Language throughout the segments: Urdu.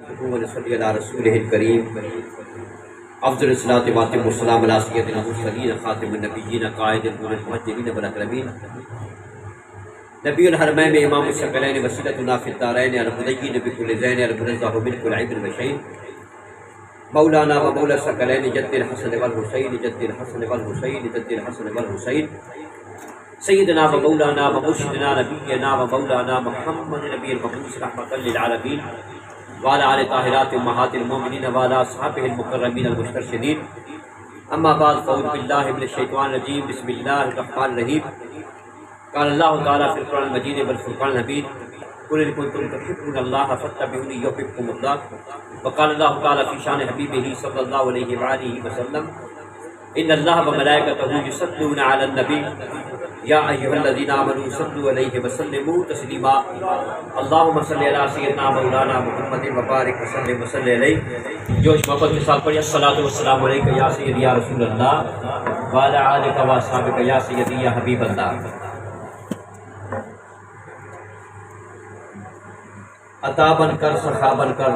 ونصلی علی رسولہ الکریم افضل الصلاۃ واتم السلام علی سیدنا المرسلین خاتم النبیین قائد المہجرین والاکرمین نبی الحرمین امام الثقلین وسیلتنا فی الدارین المدین بکل زین المنزہ من کل عیب وشین مولانا و مولا الثقلین جد الحسن والحسین جد الحسن والحسین جد الحسن والحسین سیدنا و مولانا و مرشدنا نبینا و مولانا محمد نبی المبعوث رحمۃ للعالمین وعلى آل طاہرات امہات المومنین وعلى اصحابہ المکرمین المسترشدین اما بعد فاعوذ باللہ من الشیطان الرجیم بسم اللہ الرحمن الرحیم قال اللہ تعالیٰ فی القرآن المجید والفرقان الحمید قل ان کنتم تحبون اللہ فاتبعونی یحببکم اللہ وقال اللہ تعالیٰ فی شان حبیبہ صلی اللہ علیہ وآلہ وسلم ان اللہ وملائکتہ یصلون علی النبی یا ایھا الذین آمنوا صلوا علیہ وسلموا تسلیما اللہم صلی علی سیدنا مولانا محمد وبارک وسلم وصلی علیہ جوش محبت کے ساتھ پڑھیں الصلاۃ والسلام علیک یا سیدی یا رسول اللہ وعلی آلک و اصحابک یا سیدی یا حبیب اللہ. عطا بن کر سخا بن کر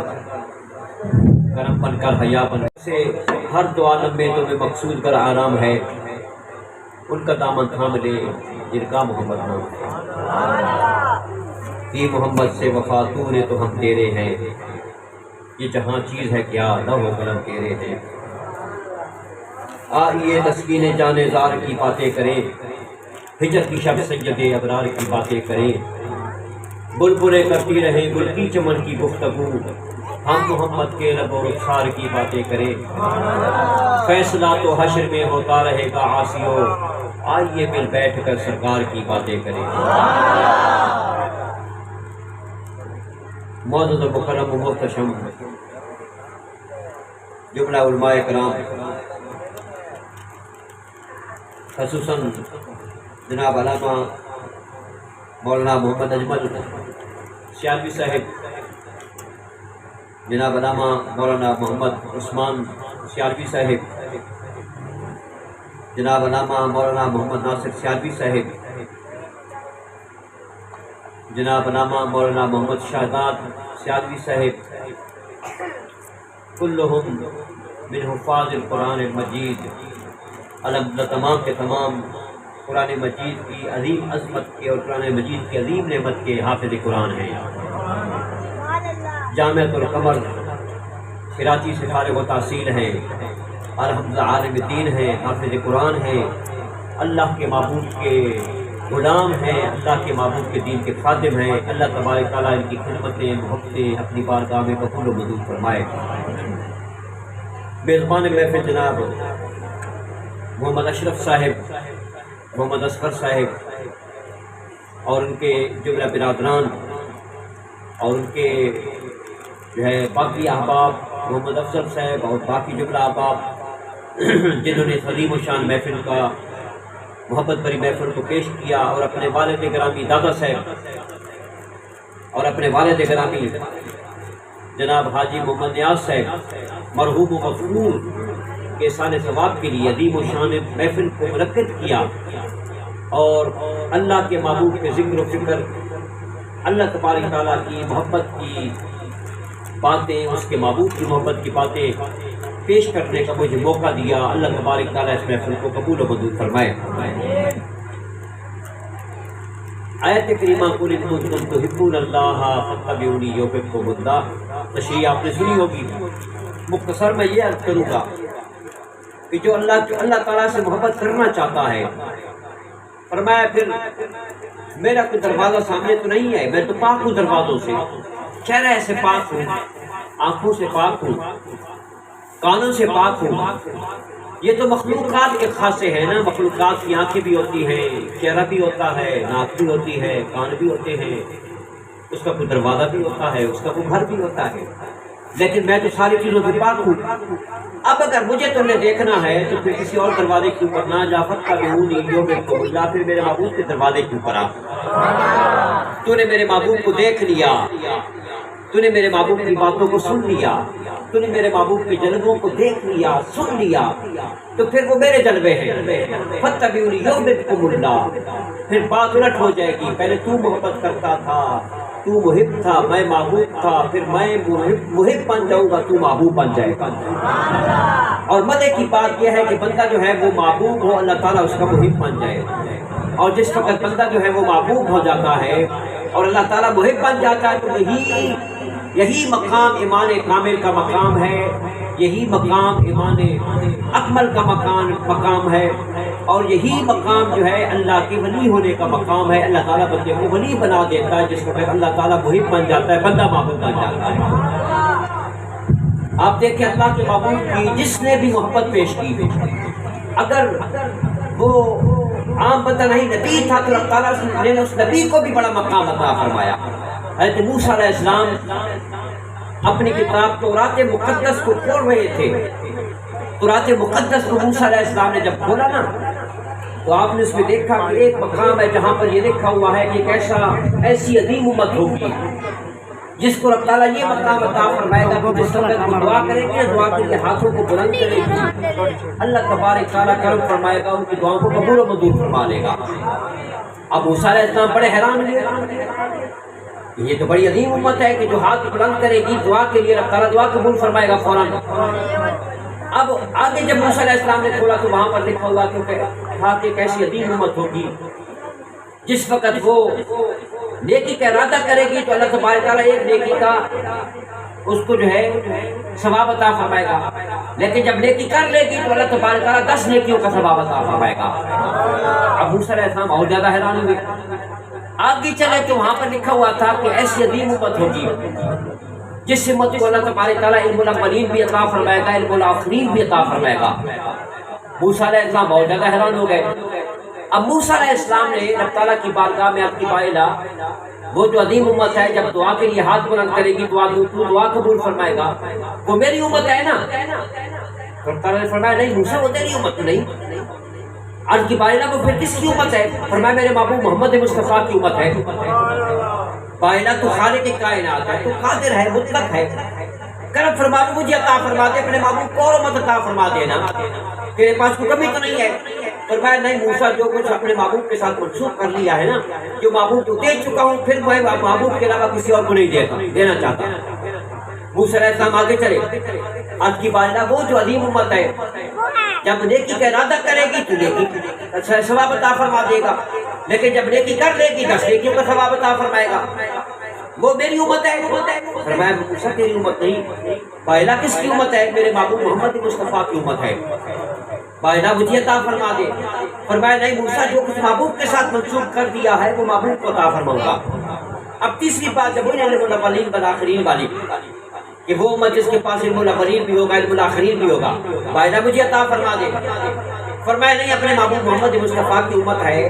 کرم بن کر حیا بن کر سے ہر دو عالم میں تمہیں مقصود کر آرام ہے ان کا دامن تھام لے جن کا محمد نام ہے محمد سے وفا تو نے تو ہم تیرے ہیں یہ جہاں چیز ہے کیا لوح و قلم تیرے ہیں. آئیے تسکین جان زار کی باتیں کریں ہجر کی شب سید ابرار کی باتیں کریں بلبلیں کرتی رہیں گل کی چمن کی گفتگو ہم محمد کے لب و رخسار کی باتیں کریں. فیصلہ تو حشر میں ہوتا رہے گا عاصیو آئیے مل بیٹھ کر سرکار کی باتیں کریں. معزز و مکرم و محتشم جملہ علماء کرام خصوصاً جناب علامہ مولانا محمد اجمل سیالوی صاحب جناب علامہ مولانا محمد عثمان سیالوی صاحب جناب علامہ مولانا محمد ناصر سیالوی صاحب جناب علامہ مولانا محمد شہزاد سیالوی صاحب کلہم من حفاظ القرآن المجید الحمدللہ تمام کے تمام قرآن مجید کی عظیم عظمت کے اور قرآن مجید کی عظیم نعمت کے حافظ قرآن ہیں. جامعۃ القمر کراچی سے فارغ و تحصیل ہیں الحمدللہ عالم دین ہیں حافظ قرآن ہیں اللہ کے معبود کے غلام ہیں اللہ کے معبود کے دین کے خادم ہیں. اللہ تبارک تعالیٰ ان کی خدمتیں محبتیں اپنی بارگاہ میں قبول و منظور فرمائے. میزبان محفل جناب محمد اشرف صاحب محمد اصغر صاحب اور ان کے جملہ برادران اور ان کے جو ہے باقی احباب محمد افضل صاحب اور باقی جملہ احباب جنہوں نے عظیم و شان محفل کا محبت بری محفل کو پیش کیا اور اپنے والد گرامی دادا صاحب اور اپنے والد گرامی جناب حاجی محمد نیاز صاحب مرحوم و مغفور کے سال ثواب کے لیے عظیم و شان محفل کو منعقد کیا اور اللہ کے محبوب کے ذکر و فکر اللہ تبارک تعالیٰ کی محبت کی باتیں اس کے محبوب کی محبت کی باتیں پیش کرنے کا مجھے موقع دیا. اللہ تبارک تعالیٰ اس محفل کو قبول و منظور فرمائے. آیت کریمہ قل ان کنتم تحبون اللہ فاتبعونی یحببکم اللہ تشریح آپ نے سنی ہوگی. مختصر میں یہ عرض کروں گا کہ جو اللہ تعالیٰ سے محبت کرنا چاہتا ہے فرمایا پھر میرا کوئی دروازہ سامنے تو نہیں ہے میں تو پاک ہوں دروازوں سے چہرے سے پاک ہوں آنکھوں سے پاک ہوں کانوں سے پاک ہوں. یہ تو مخلوقات کے خاصے ہیں نا مخلوقات کی آنکھیں بھی ہوتی ہیں چہرہ بھی ہوتا ہے ناک بھی ہوتی ہے کان بھی ہوتے ہیں اس کا کوئی دروازہ بھی ہوتا ہے اس کا کوئی گھر بھی ہوتا ہے لیکن میں تو ساری چیزوں سے پاک ہوں. اب اگر مجھے تم نے دیکھنا ہے تو پھر کسی اور دروازے کے اوپر نہ جا فقط یا پھر میرے محبوب کے دروازے کے اوپر آ. تو نے میرے محبوب کو دیکھ لیا تو نے میرے محبوب کی باتوں کو سن لیا تو نے میرے محبوب کے جلووں کو دیکھ لیا سن لیا تو پھر وہ میرے جلوے ہیں. فاتبعونی یحببکم اللہ. پھر بات الٹ ہو جائے گی. پہلے تو محبت کرتا تھا تو محب تھا میں محبوب تھا، پھر میں محب بن جاؤں گا تو محبوب بن جائے گا۔ اور مزے کی بات یہ ہے کہ بندہ جو ہے وہ محبوب ہو، اللہ تعالیٰ اس کا محب بن جائے، اور جس وقت بندہ جو ہے وہ محبوب ہو جاتا ہے اور اللہ تعالیٰ محب بن جاتا ہے تو یہی مقام ایمان کامل کا مقام ہے، یہی مقام ایمان اکمل کا مقام ہے، اور یہی مقام جو ہے اللہ کے ولی ہونے کا مقام ہے۔ اللہ تعالیٰ بندے کو ولی بنا دیتا ہے جس وقت اللہ تعالیٰ محب بن جاتا ہے، بندہ محبوب بن جاتا ہے۔ آپ دیکھیں اللہ کے محبوب کی جس نے بھی محبت پیش کی، اگر وہ عام بندہ نہیں نبی تھا تو اللہ تعالیٰ نے اس نبی کو بھی بڑا مقام عطا فرمایا۔ حضرت موسیٰ علیہ السلام اپنی کتاب تورات مقدس کو کھول رہے تھے، تورات مقدس کو موسیٰ علیہ السلام نے جب کھولا نا تو آپ نے اس میں دیکھا کہ ایک مقام ہے جہاں پر یہ لکھا ہوا ہے کہ ایسی عظیم امت ہوگی جس کو اللہ تعالیٰ یہ مقام عطا فرمائے گا کہ جس وقت وہ دعا کرے گی، دعا کے لیے ہاتھوں کو بلند کرے گی، اللہ تبارک تعالیٰ کرم فرمائے گا، ان کی دعاؤں کو قبول و منظور فرما لے گا۔ اب موسیٰ علیہ السلام بڑے حیران ہوئے، یہ تو بڑی عظیم امت ہے کہ جو ہاتھ بلند کرے گی دعا کے لیے اللہ تعالیٰ دعا قبول فرمائے گا فوراً۔ اب آگے جب موسیٰ علیہ السلام نے کھولا تو وہاں پر لکھا ہوا کہ ایک ایسی عظیم امت ہوگی جس وقت وہ نیکی کا ارادہ کرے گی تو اللہ تبارک تعالیٰ ایک نیکی کا اس کو جو ہے ثواب عطا فرمائے گا، لیکن جب نیکی کر لے گی تو اللہ تبارک تعالیٰ 10 نیکیوں کا ثواب عطا فرمائے گا۔ اب موسیٰ علیہ السلام اور زیادہ حیران ہوئے، آگے چلے تو وہاں پر لکھا ہوا تھا کہ ایسی عظیم امت ہوگی جس امت کو اللہ تبارک تعالیٰ علم الاولین بھی عطا فرمائے گا، علم الآخرین بھی عطا فرمائے گا۔ موسیٰ علیہ السلام بہت زیادہ حیران ہو گئے۔ اب موسیٰ علیہ السلام نے اللہ تعالیٰ کی بارگاہ میں آپ کی بائلہ وہ جو عظیم امت ہے جب دعا کے لیے ہاتھ بلند کرے گی دعا قبول فرمائے گا، وہ میری امت ہے نا؟ اللہ تعالیٰ نے فرمایا نہیں موسیٰ وہ تیری امت نہیں۔ عرض کی بائلہ وہ پھر کس کی امت ہے؟ فرمایا میرے محبوب محمد مصطفیٰ کی امت ہے۔ بائلہ تو خالق کائنات ہے، تو قادر ہے، مطلق ہے، کرم فرما دو مجھے عطا فرما دے، اپنے محبوب کو اور امت عطا فرما دینا، تیرے پاس کوئی کمی تو نہیں ہے۔ فرمایا نہیں موسیٰ جو کچھ اپنے محبوب کے ساتھ منسوخ کر لیا ہے نا، جو محبوب کو دے چکا ہوں پھر میں محبوب کے علاوہ کسی اور کو نہیں دینا چاہتا۔ موسیٰ علیہ السلام آگے چلے، آج کی بائلہ وہ جو عظیم امت ہے جب نیکی کا ارادہ کرے گی تو نیکی ثواب عطا فرما دے گا، لیکن جب نیکی کر لے گی 10 نیکیوں کا ثواب عطا فرمائے گا، وہ میری امت ہے۔ فرمایا موسیٰ تیری امت نہیں، بائلہ کس کی امت ہے؟ میرے محبوب محمد مصطفیٰ کی امت ہے، بائلہ مجھے عطا فرما دے۔ فرمایا نہیں موسیٰ جو کچھ محبوب کے ساتھ منسوخ کر دیا ہے وہ محبوب کو عطا فرماؤں گا۔ اب تیسری بات جب علم الاولین والآخرین والی کہ وہ امت جس کے پاس علم الاولین بھی ہوگا علم الاخرین بھی ہوگا، بائلہ مجھے عطا فرما دے۔ فرمایا نہیں اپنے محبوب محمد مصطفیٰ کی امت ہے،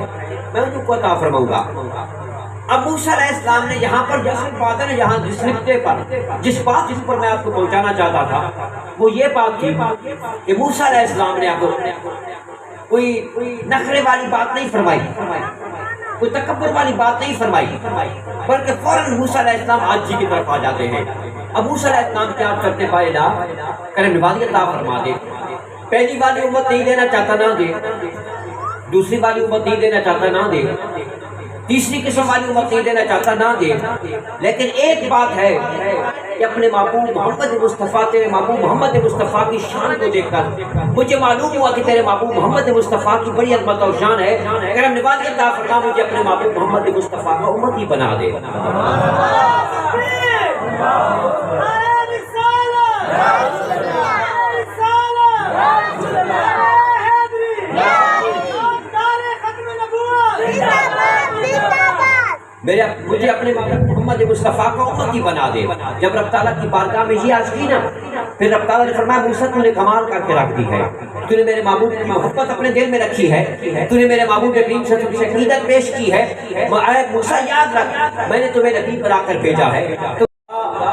میں ان کو عطا فرماؤں گا۔ اب موسیٰ علیہ السلام نے یہاں پر جس بات ہے نا، یہاں جس نقطے پر جس پر میں آپ کو پہنچانا چاہتا تھا وہ یہ بات تھی کہ موسیٰ علیہ السلام نے آپ کو کوئی نخرے والی بات نہیں فرمائی، کوئی تکبر والی بات نہیں فرمائی، بلکہ فوراً موسیٰ علیہ السلام عاجزی کی طرف آ جاتے ہیں۔ اب موسیٰ علیہ السلام کیا کرتے بائلہ کرم نوازی عطا فرما دے، پہلی والی امت نہیں دینا چاہتا نہ دے، دوسری والی امت نہیں دینا چاہتا نہ دے، تیسری قسم والی امت نہیں دینا چاہتا نہ دے، لیکن ایک بات ہے کہ اپنے محبوب محمد مصطفیٰ تیرے محبوب محمد مصطفیٰ کی شان کو دیکھ کر مجھے معلوم ہوا کہ تیرے محبوب محمد مصطفیٰ کی بڑی عظمت اور شان ہے، کرم نوازی عطا فرما مجھے اپنے محبوب محمد مصطفیٰ کا امتی بنا دے۔ مجھے اپنے محمد مصطفیٰ کا امتی بنا دے۔ جب رب تعالیٰ کی بارگاہ میں یہ عرض کی نا، پھر رب تعالیٰ نے فرمایا موسیٰ تو نے کمال کر کے رکھ دی ہے، تو نے میرے محبوب کی محبت اپنے دل میں رکھی ہے، تو نے میرے محبوب کریم سے عقیدت پیش کی ہے۔ اے موسیٰ یاد رکھ میں نے تمہیں نبی بنا کر بھیجا ہے،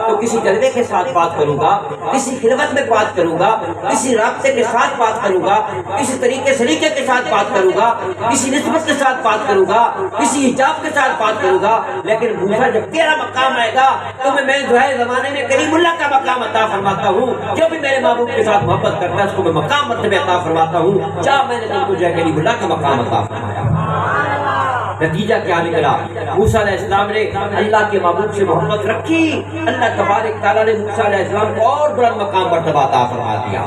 تو کسی جلوے کے ساتھ بات کروں گا، کسی خلوت میں بات کروں گا، کسی رابطے کے ساتھ بات کروں گا، کسی طریقے سلیقے کے ساتھ بات کروں گا، کسی نسبت کے ساتھ بات کروں گا، کسی حجاب کے ساتھ بات کروں گا، لیکن موسیٰ جب تیرا مقام آئے گا تو میں جو ہے زمانے میں کریم اللہ کا مقام عطا فرماتا ہوں، جو بھی میرے محبوب کے ساتھ محبت کرتا ہے اس کو میں مقام مرتبہ عطا فرماتا ہوں، جا میں نے تم کو جو ہے کریم اللہ کا مقام عطا فرمایا۔ نتیجہ کیا نکلا؟ موسیٰ علیہ السلام نے اللہ کے معبود سے محبت رکھی، اللہ تبارک تعالیٰ نے موسیٰ علیہ السلام کو اور بلند مقام مرتبہ عطا فرما دیا۔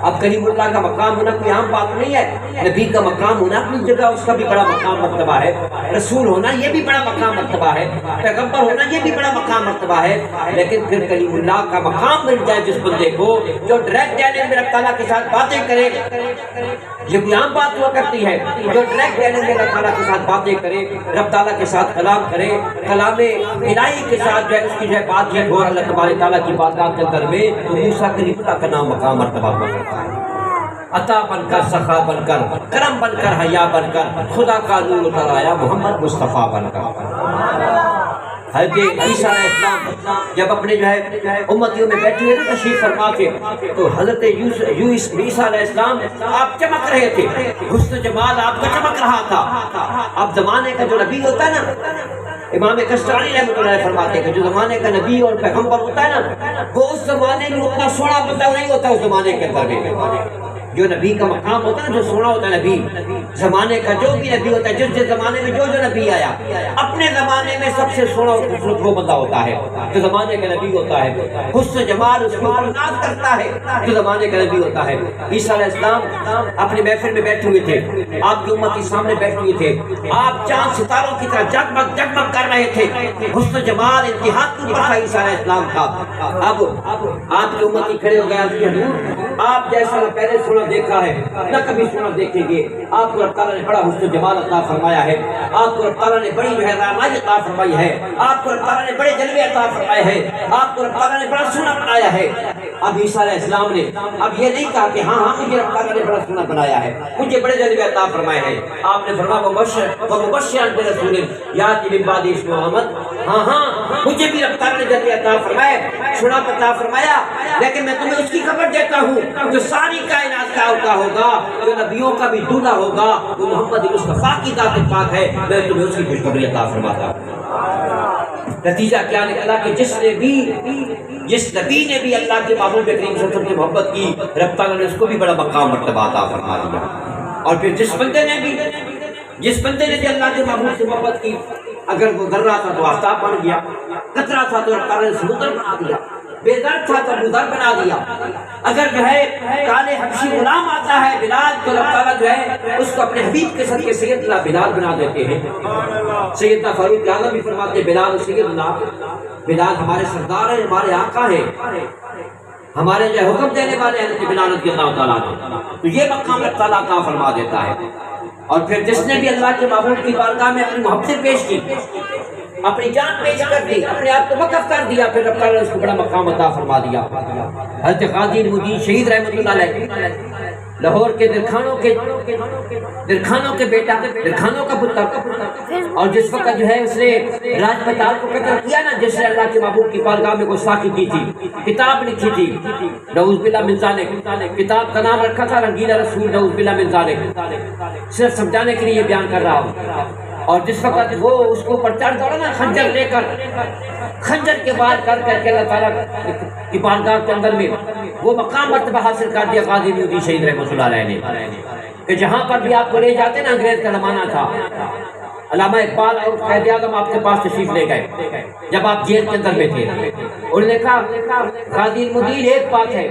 اب کلیم اللہ کا مقام ہونا کوئی عام بات نہیں ہے، نبی کا مقام ہونا اپنی جگہ اس کا بھی بڑا مقام مرتبہ ہے، رسول ہونا یہ بھی بڑا مقام مرتبہ ہے، پیغمبر ہونا یہ بھی بڑا مقام مرتبہ ہے، لیکن پھر کلیم اللہ کا مقام مل جائے جس بندے کو جو ڈائریکٹ چینل میں رب تعالیٰ کے ساتھ باتیں کرے، یہ کوئی عام بات ہوا کرتی ہے، جو ڈائریکٹ چینل میں رب تعالیٰ کے ساتھ باتیں کرے، رب تعالیٰ کے ساتھ کلام کرے، کلام الہی کے ساتھ جو ہے اس کی جو ہے بات چیت ہو اللہ تبارک تعالیٰ کی بارگاہ کے اندر میں، تو موسیٰ کلیم اللہ کا نام مقام مرتبہ ہوا کرتا ہے۔ عطا بن کر، سخا بن کر، کرم بن کر، حیا بن کر، خدا کا نور اتر آیا محمد مصطفیٰ بن کر۔ حضرت عیسیٰ علیہ السلام جب اپنے جو ہے امتیوں میں بیٹھے ہوئے نا تشریف فرما کے، تو حضرت عیسیٰ علیہ السلام آپ چمک رہے تھے، حسن جمال آپ کا چمک رہا تھا۔ اب زمانے کا جو نبی ہوتا ہے نا، امام کشترانی رحمۃ اللہ علیہ فرماتے ہیں کہ جو زمانے کا نبی اور پیغمبر ہوتا ہے نا، وہ اس زمانے میں اتنا سونا بندہ نہیں ہوتا اس زمانے کے اندر میں۔ جو نبی کا مقام ہوتا ہے، جو سونا ہوتا ہے نبی، زمانے کا جو بھی نبی ہوتا ہے، جس زمانے میں جو نبی آیا، اپنے زمانے میں سب سے سونا اور خوبصورت وہ بندہ ہوتا ہے جو زمانے کا نبی ہوتا ہے، حسن جمال اس کو ناز کرتا ہے جو زمانے کا نبی ہوتا ہے۔ عیسیٰ علیہ السلام اپنے محفل میں بیٹھے ہوئے تھے، آپ کی امت کے سامنے بیٹھے ہوئے تھے، آپ چاند ستاروں کی طرح جگمگ جگمگ کر رہے تھے، حسن جمال انتہا کے اوپر تھا عیسیٰ علیہ السلام کا۔ اب آپ کی امت کھڑے ہو گیا کہ حضور آپ جیسا پہلے سونا دیکھا ہے نہ کبھی سونا دیکھیں گے، آپ کو اللہ تعالیٰ نے بڑا حسن جمال عطا فرمایا ہے، آپ کو اللہ تعالیٰ نے بڑی جو ہے رعنائی عطا فرمائی ہے، آپ کو اللہ تعالیٰ نے بڑے جلوے عطا فرمائے ہیں، آپ کو اللہ تعالیٰ نے بڑا سونا بنایا ہے۔ اب عیسیٰ علیہ السلام نے اب یہ نہیں کہا کہ ہاں مجھے اللہ تعالیٰ نے بڑا سونا بنایا ہے، مجھے بڑے جلوے عطا فرمائے ہیں۔ آپ نے فرمایا مبشرا برسول یاتی من بعدہ اسمہ احمد، ہاں مجھے بھی اللہ تعالیٰ نے جلوے عطا فرمائے، سونا عطا فرمایا، لیکن میں تمہیں اس کی خبر دیتا ہوں جو ساری کائنات کا ہوگا، جو نبیوں کا بھی دولہا ہوگا، وہ محمد مصطفیٰ کی ذات پاک ہے، میں تمہیں اس کی خوشخبری عطا فرماتا ہوں۔ نتیجہ کیا نکلا کہ جس نبی نے بھی اللہ کے محبوب کریم صلی اللہ علیہ وسلم سے محبت کی، رب تعالیٰ نے اس کو بھی بڑا مقام مرتبہ عطا فرما دیا۔ اور پھر جس بندے نے بھی اللہ کے محبوب سے محبت کی، اگر وہ ذرہ تھا تو آفتاب بن گیا، قطرہ تھا تو رب تعالیٰ نے سمندر بنا دیا، بے در تھا تو ابوذر بنا دیا، اگر جو ہے کالے حبشی غلام آتا ہے بلال تو اللہ تعالیٰ جو ہے اس کو اپنے حبیب کے صدقے سیدنا بلال بنا دیتے ہیں۔ سیدنا فاروق اعظم بھی فرماتے ہیں بلال سیدنا، بلال ہمارے سردار ہیں، ہمارے آقا ہیں، ہمارے جو حکم دینے والے ہیں بلال رضی اللہ تعالیٰ عنہ، تو یہ مقام اللہ تعالیٰ کا فرما دیتا ہے۔ اور پھر جس نے بھی اللہ کے محبوب کی بارگاہ میں اپنی محبت پیش کی، اپنی جان پیش کر دی، اپنے آپ کو وقف کر دیا، پھر رب تعالیٰ نے اس کو بڑا مقام عطا فرما دیا۔ حضرت غازی المدین شہید رحمۃ اللہ علیہ، لاہور کے درخانوں کے بیٹا، درخانوں کا پتر، اور جس وقت جو ہے اس نے راج پتال کو قتل کیا نا، جس نے اللہ کے محبوب کی بارگاہ میں گستاخی کی تھی، کتاب لکھی تھی، نعوذ باللہ من ذالک، کتاب کا نام رکھا تھا رنگیلا رسول، نعوذ باللہ من ذالک، صرف سمجھانے کے لیے یہ بیان کر رہا ہوں۔ اور جس وقت وہ اس کو اوپر چڑھ دوڑا نا خنجر لے کر، خنجر کے وار کر کے اللہ تعالیٰ کی بارگاہ کے اندر میں وہ مقام مرتبہ حاصل کر دیا غازی المدین شہید رحمۃ اللہ علیہ نے، کہ جہاں پر بھی آپ کو لے جاتے نا، انگریز کا زمانہ تھا، علامہ اقبال اور قائد اعظم آپ کے پاس تشریف لے گئے جب آپ جیل کے اندر میں تھے، انہوں نے کہا غازی المدین ایک بات ہے،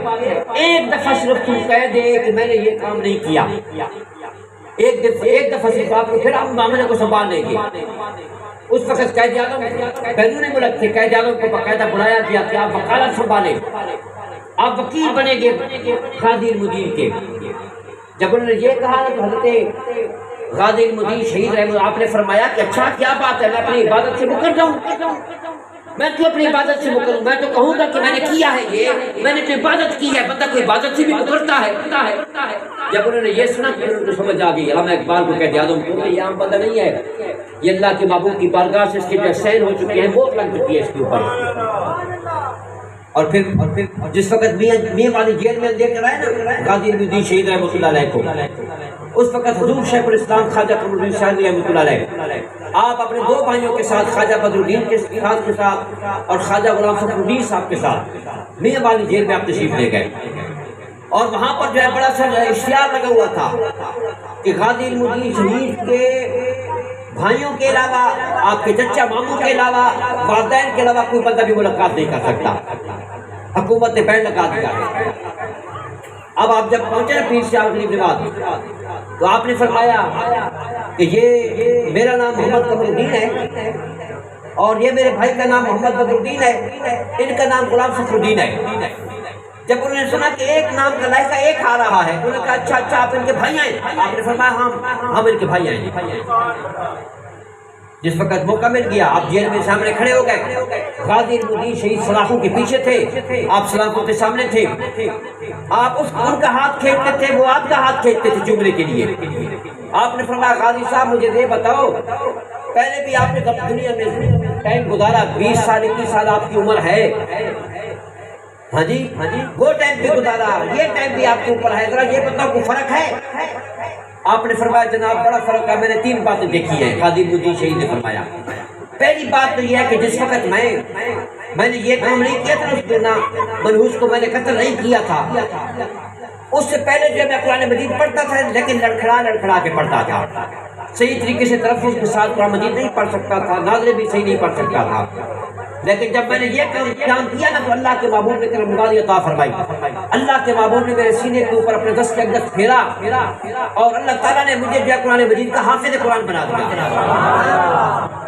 ایک دفعہ صرف تم کہہ دے کہ میں نے یہ کام نہیں کیا، ایک دفعہ صرف آپ کو، پھر آپ معاملے کو سنبھال لیں گے۔ اس وقت قائد اعظم بیرون ملک تھے، قائد اعظم کو باقاعدہ بلایا گیا کہ آپ وکالت سنبھالیں، آپ وکیل بنیں گے غازی المدین کے۔ جب انہوں نے یہ کہا تو حضرت غازی المدین شہید رحمۃ، آپ نے فرمایا کہ اچھا کیا بات ہے، میں اپنی عبادت سے مکر جاؤں، میں تو اپنی عبادت سے مکروں، میں تو کہوں گا کہ میں نے کیا ہے، یہ میں نے تو عبادت کی ہے، بندہ کوئی عبادت سے بھی مکرتا ہے۔ جب انہوں نے یہ سنا کہ انہوں نے سمجھ آ گئی، علامہ اقبال کو قائد اعظم کو، یہ عام بندہ نہیں ہے، یہ اللہ کے محبوب کی بارگاہ سے اس کے جو سین ہو چکے ہیں، بہت لگ چکی ہے اس کے اوپر۔ اور پھر جس وقت میاں والی جیل میں لے کر آئے نا غازی المدین شہید رحمۃ اللہ علیہ کو، اس وقت حضور شیخ الاسلام خواجہ قمر الدین شاذلی رحمۃ اللہ علیہ، آپ اپنے دو بھائیوں کے ساتھ، خواجہ بدر الدین کے ساتھ اور خواجہ غلام فخر الدین صاحب کے ساتھ میاں والی جیل میں آپ تشریف لے گئے، اور وہاں پر جو ہے بڑا سا اشتہار لگا ہوا تھا کہ غازی المدین شہید کے بھائیوں کے علاوہ، آپ کے چچا ماموں کے علاوہ، والدین کے علاوہ کوئی بندہ بھی ملاقات نہیں کر سکتا۔ حکومت نے بین لگا دیا ہے۔ اب آپ جب پہنچے پیر شاہ غریب نواز، تو آپ نے فرمایا کہ یہ میرا نام محمد قمر الدین ہے اور یہ میرے بھائی کا نام محمد بدر الدین ہے، ان کا نام غلام فخر الدین ہے۔ جب انہوں نے سنا کہ ایک نام کا لائقہ ایک آ رہا ہے، انہوں نے کہا اچھا اچھا آپ ان کے بھائی ہیں؟ آپ نے فرمایا ہم ان کے بھائی ہیں۔ جس وقت موقع مل گیا آپ جیل میں سامنے کھڑے ہو گئے۔ غازی المدین شہید سلاخوں کے پیچھے تھے، آپ سلاخوں کے سامنے تھے، آپ ان کا ہاتھ کھینچتے تھے، وہ آپ کا ہاتھ کھینچتے تھے چومنے کے لیے۔ آپ نے فرمایا غازی صاحب مجھے یہ بتاؤ، پہلے بھی آپ نے دنیا میں ٹائم گزارا، 20 سال 21 سال آپ کی عمر ہے، ہاں جی وہ ٹائم بھی گزارا، یہ ٹائم بھی آپ کے اوپر ہے، ذرا یہ بتاؤ کوئی فرق ہے؟ آپ نے فرمایا جناب بڑا فرق ہے، میں نے 3 باتیں دیکھی ہیں۔ غازی المدین شہید نے فرمایا پہلی بات تو یہ ہے کہ جس وقت میں نے یہ کام نہیں کیا تھا، اس دن منحوس کو میں نے قتل نہیں کیا تھا، اس سے پہلے جو میں قرآن مجید پڑھتا تھا لیکن لڑکھڑا کے پڑھتا تھا، صحیح طریقے سے تلفظ کے ساتھ قرآن مجید نہیں پڑھ سکتا تھا، ناظریں بھی صحیح نہیں پڑھ سکتا تھا، لیکن جب میں نے یہ کام کیا نا تو اللہ کے محبوب نے کرم نوازی عطا فرمائی۔ اللہ کے محبوب نے میرے سینے کے اوپر اپنے دست اقدس پھیرا اور اللہ تعالیٰ نے مجھے جو ہے قرآن مجید کا حافظ قرآن بنا دیا۔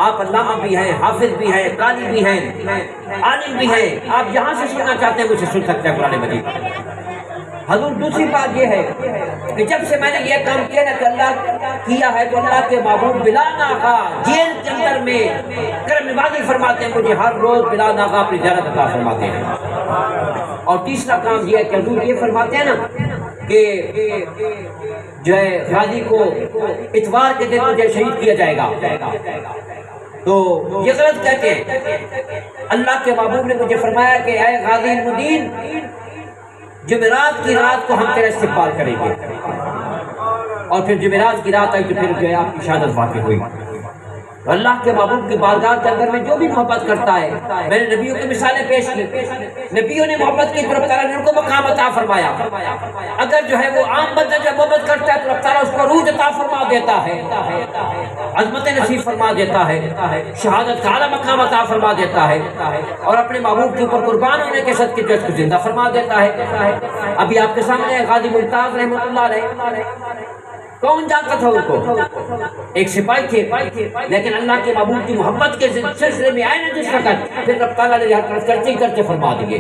آپ علامہ بھی ہیں، حافظ بھی ہیں، قاری بھی ہیں، عالم بھی ہیں، آپ جہاں سے سننا چاہتے ہیں مجھ سے سن سکتے ہیں قرآن مجید۔ حضور دوسری بات یہ ہے کہ جب سے میں نے یہ کام کیا نا کہ اللہ کیا ہے تو اللہ کے محبوب بلال آقا جیل کے اندر میں کرم نوازی فرماتے ہیں، مجھے ہر روز بلال آقا اپنی زیارت عطا فرماتے ہیں۔ اور تیسرا کام یہ ہے کہ حضور یہ فرماتے ہیں نا کہ جو ہے غازی کو اتوار کے دن مجھے شہید کیا جائے گا، تو یہ غلط کہتے ہیں۔ اللہ کے محبوب نے مجھے فرمایا کہ اے غازی المدین جمعرات کی رات کو ہم تیرا استقبال کریں گے، اور پھر جمعرات کی رات آئی تو پھر جو ہے آپ کی شہادت واقع ہوئی۔ تو اللہ کے محبوب کی بارگاہ کے اندر میں جو بھی محبت کرتا ہے، میں نے نبیوں کی مثالیں پیش کی، نبیوں نے محبت کی تو رب تعالیٰ نے ان کو مقام عطا فرمایا۔ اگر جو ہے وہ عام بندہ جب محبت کرتا ہے تو رب تعالیٰ اس کو عروج عطا فرما دیتا ہے، عظمت نصیب فرما دیتا ہے، شہادت کا اعلیٰ مقام عطا فرما دیتا ہے، اور اپنے محبوب کے اوپر قربان ہونے کے صدقے جو اس کو زندہ فرما دیتا ہے۔ ابھی آپ کے سامنے ہے غازی ممتاز رحمۃ اللہ علیہ، کون جانتا تھا ان کو؟ ایک سپاہی تھے، لیکن اللہ کے محبوب کی محبت کے سلسلے میں آئے نا جس وقت، پھر رب تعالیٰ نے کرتے فرما دیے۔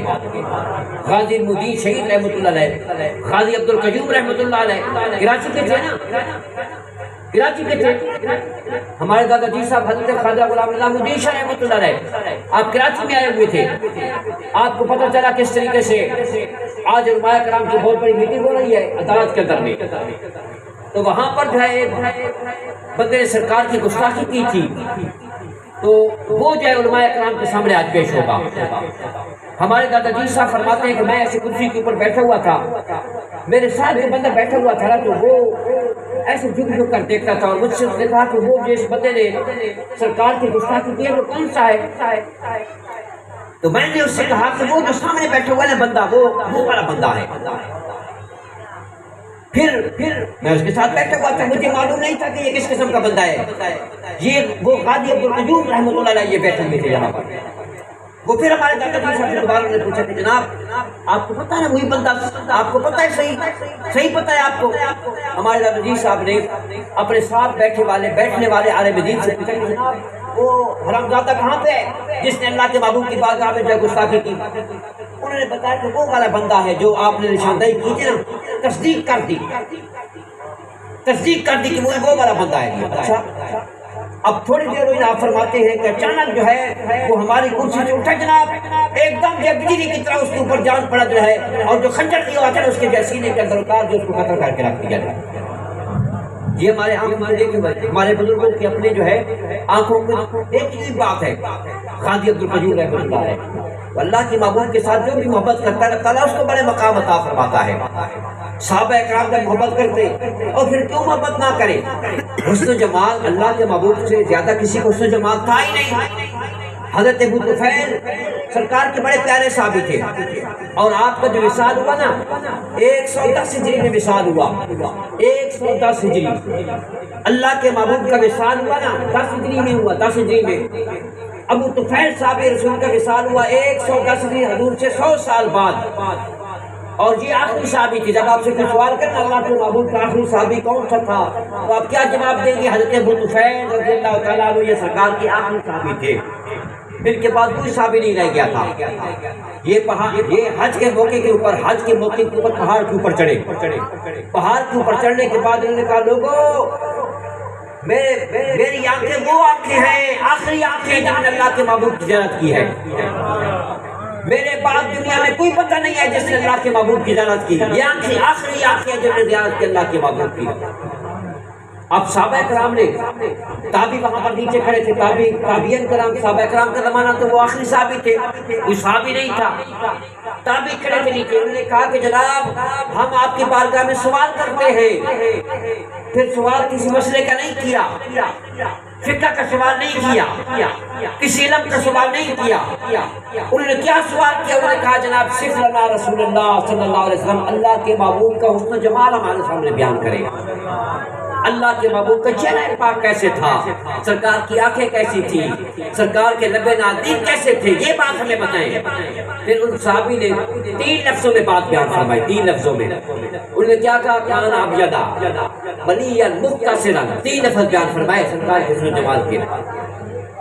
غازی المدین شہید رحمۃ اللہ علیہ، غازی عبد القیوم رحمۃ اللہ علیہ کراچی کے تھے نا، کراچی کے تھے۔ ہمارے دادا جی صاحب حضرت خواجہ غلام اللہ مدین شاہ رحمۃ اللہ علیہ آپ کراچی میں آئے ہوئے تھے۔ آپ کو پتہ چلا کس طریقے سے آج علماء کرام کی بہت بڑی میٹنگ ہو رہی ہے عدالت کے اندر میں، تو وہاں پر جو ہے ایک بندے نے سرکار کی گستاخی کی تھی، تو وہ جو ہے علماء کرام کے سامنے آج پیش ہوگا۔ ہمارے دادا جی صاحب فرماتے ہیں کہ میں ایسے کرسی کے اوپر بیٹھا ہوا تھا، میرے ساتھ جو بندہ بیٹھا ہوا تھا تو وہ ایسے جھک کر دیکھتا تھا، اور مجھ سے اس نے کہا کہ وہ جس بندے نے سرکار کی گستاخی کی ہے وہ کون سا ہے؟ تو میں نے اس سے کہا کہ وہ جو سامنے بیٹھا ہوا ہے بندہ وہ والا بندہ ہے۔ پھر میں اس کے ساتھ بیٹھا ہوا تھا، مجھے معلوم نہیں تھا کہ یہ کس قسم کا بندہ ہے، یہ وہ غازی عبد القیوم رحمۃ اللہ علیہ یہ بیٹھے ہوئے تھے یہاں پر۔ وہ پھر ہمارے دادا جی صاحب دوبارہ نے پوچھا کہ جناب آپ کو پتہ ہے نا وہی بندہ، آپ کو پتہ ہے صحیح پتہ ہے آپ کو؟ ہمارے دادا جی صاحب نے اپنے ساتھ بیٹھنے والے عالم دین سے پوچھا کہ جناب وہ حرامزادہ کہاں پہ ہے جس نے اللہ کے محبوب کی بارگاہ میں جو گستاخی کی؟ انہوں نے بتایا کہ وہ والا بندہ ہے جو آپ نے نشاندہی کی تھی نا، تصدیق کر دی کہ وہ والا بندہ ہے۔ اچھا اب تھوڑی دیر ہوئی آپ فرماتے ہیں کہ اچانک جو ہے وہ ہماری کرسی سے اٹھا جناب، ایک دم جو بجلی کی طرح اس کے اوپر جان پڑا جو ہے، اور جو خنجر دیا ہوا تھا اس کے سینے کے اندر اتار جو اس کو قتل کر کے رکھ دیا جائے۔ یہ ہمارے ہمارے بزرگوں کی اپنے جو ہے آنکھوں میں ایک ہی بات ہے۔ غازی عبد القیوم رحمۃ اللہ علیہ اللہ کی محبوب کے ساتھ جو بھی محبت کرتا ہے اللہ تعالیٰ اس کو بڑے مقام عطا فرماتا ہے۔ صحابہ اکرام جب محبت کرتے اور پھر کیوں محبت نہ کرے؟ حسن و جمال اللہ کے محبوب سے زیادہ کسی کو حسن و جمال تھا ہی نہیں، حضرت ابو طفیل سرکار کے بڑے پیارے صحابی تھے، اور آپ کا جو وصال ہوا نا 110 ہجری میں وصال ہوا، 110 ہجری اللہ کے محبوب کا وصال ہوا نا 10 ہجری میں ہوا، 10 ہجری میں ابو طفیل صحابی رسول کا وصال ہوا 110 ہجری، حضور سے 100 سال بعد، اور یہ آخری صحابی تھی۔ جب آپ سے کوئی سوال کرنا اللہ کے محبوب کا آخری صحابی کون سا تھا تو آپ کیا جواب دیں گے؟ حضرت ابو طفیل رضی اللہ تعالیٰ عنہ یہ سرکار کے آخری صحابی تھے، ان کے بعد کوئی صحابی نہیں رہ گیا تھا۔ یہ حج کے موقع کے اوپر، حج کے موقع کے اوپر پہاڑ کے اوپر چڑھے، پہاڑ کے اوپر چڑھنے کے بعد انہوں نے کہا لوگوں میری آنکھیں وہ آنکھیں ہیں، آخری آنکھیں جنہوں نے اللہ کے محبوب کی زیارت کی ہے، میرے بعد دنیا میں کوئی بندہ نہیں ہے جس نے اللہ کے محبوب کی زیارت کی، یہ آنکھیں آخری آنکھیں جنہوں نے زیارت کی اللہ کے محبوب کی۔ اب صحابہ کرام نے، تابعی وہاں پر نیچے کھڑے تھے، تابعین کرام، صحابہ کرام کا زمانہ تو وہ آخری صحابی تھے، کوئی صحابی نہیں تھا، تابعی کھڑے تھے نیچے، انہوں نے کہا کہ جناب ہم آپ کی بارگاہ میں سوال کرتے ہیں، پھر سوال کسی مسئلے کا نہیں کیا، فقہ کا سوال نہیں کیا، کسی علم کا سوال نہیں کیا، انہوں نے کیا سوال کیا؟ انہوں نے کہا جناب صرف لنا رسول اللہ صلی اللہ علیہ وسلم، اللہ کے محبوب کا حسن و جمال ہمارے سامنے بیان کرے، اللہ کے محبوب کا چہرہ پاک کیسے تھا، سرکار کی آنکھیں کیسی تھی، سرکار کے لب نازک کیسے تھے، یہ بات ہمیں بتائیں۔ پھر ان صحابی نے 3 لفظوں میں بات بیان فرمائی، 3 لفظوں میں انہوں نے کیا کہا؟ کان ابیضا بلیا مختصرا، 3 لفظ بیان فرمائے سرکار کے حسن و جمال کے۔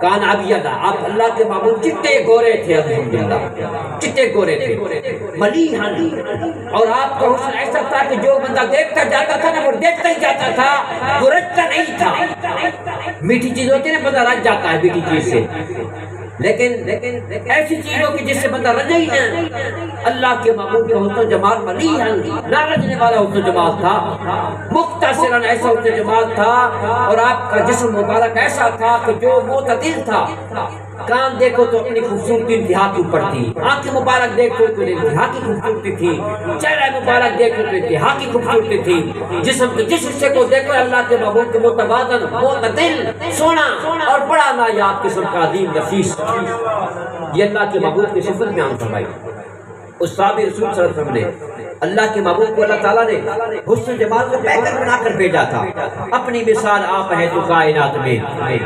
کان ابیضا، آپ اللہ کے محبوب چٹے گورے تھے، الحمدللہ چٹے گورے تھے، ملیحا، اور آپ کا حسن ایسا تھا کہ جو بندہ دیکھتا جاتا تھا نا وہ دیکھتا ہی جاتا تھا، وہ رجتا نہیں تھا۔ میٹھی چیز ہوتی ہے نا، بندہ رج جاتا ہے میٹھی چیز سے، لیکن ایسی چیز ہو کہ جس سے بندہ رجے ہی نہ، اللہ کے محبوب کا حسن و جمال ملیحا، نہ رجنے والا حسن و جمال تھا، مختصراً ایسا حسن و جمال تھا، اور آپ کا جسم مبارک ایسا تھا کہ جو معتدل تھا، کان دیکھو تو اپنی خوبصورتی انتہا کے اوپر تھی، آنکھ مبارک دیکھو تو انتہا کی خوبصورتی تھی، چہرہ مبارک دیکھو تو انتہا کی خوبصورتی تھی، جسم کے جس حصے کو دیکھو اللہ کے محبوب کے متوازن، معتدل، سونا اور بڑا نایاب قسم کا عظیم نفیس، یہ اللہ کے محبوب کی صفت میں فرمائی۔ اس صحابی رسول صلی اللہ علیہ وسلم نے اللہ کے محبوب کو اللہ تعالیٰ نے حسن جمال کو پیکر بنا کر بھیجا تھا، اپنی مثال آپ ہے تو کائنات میں،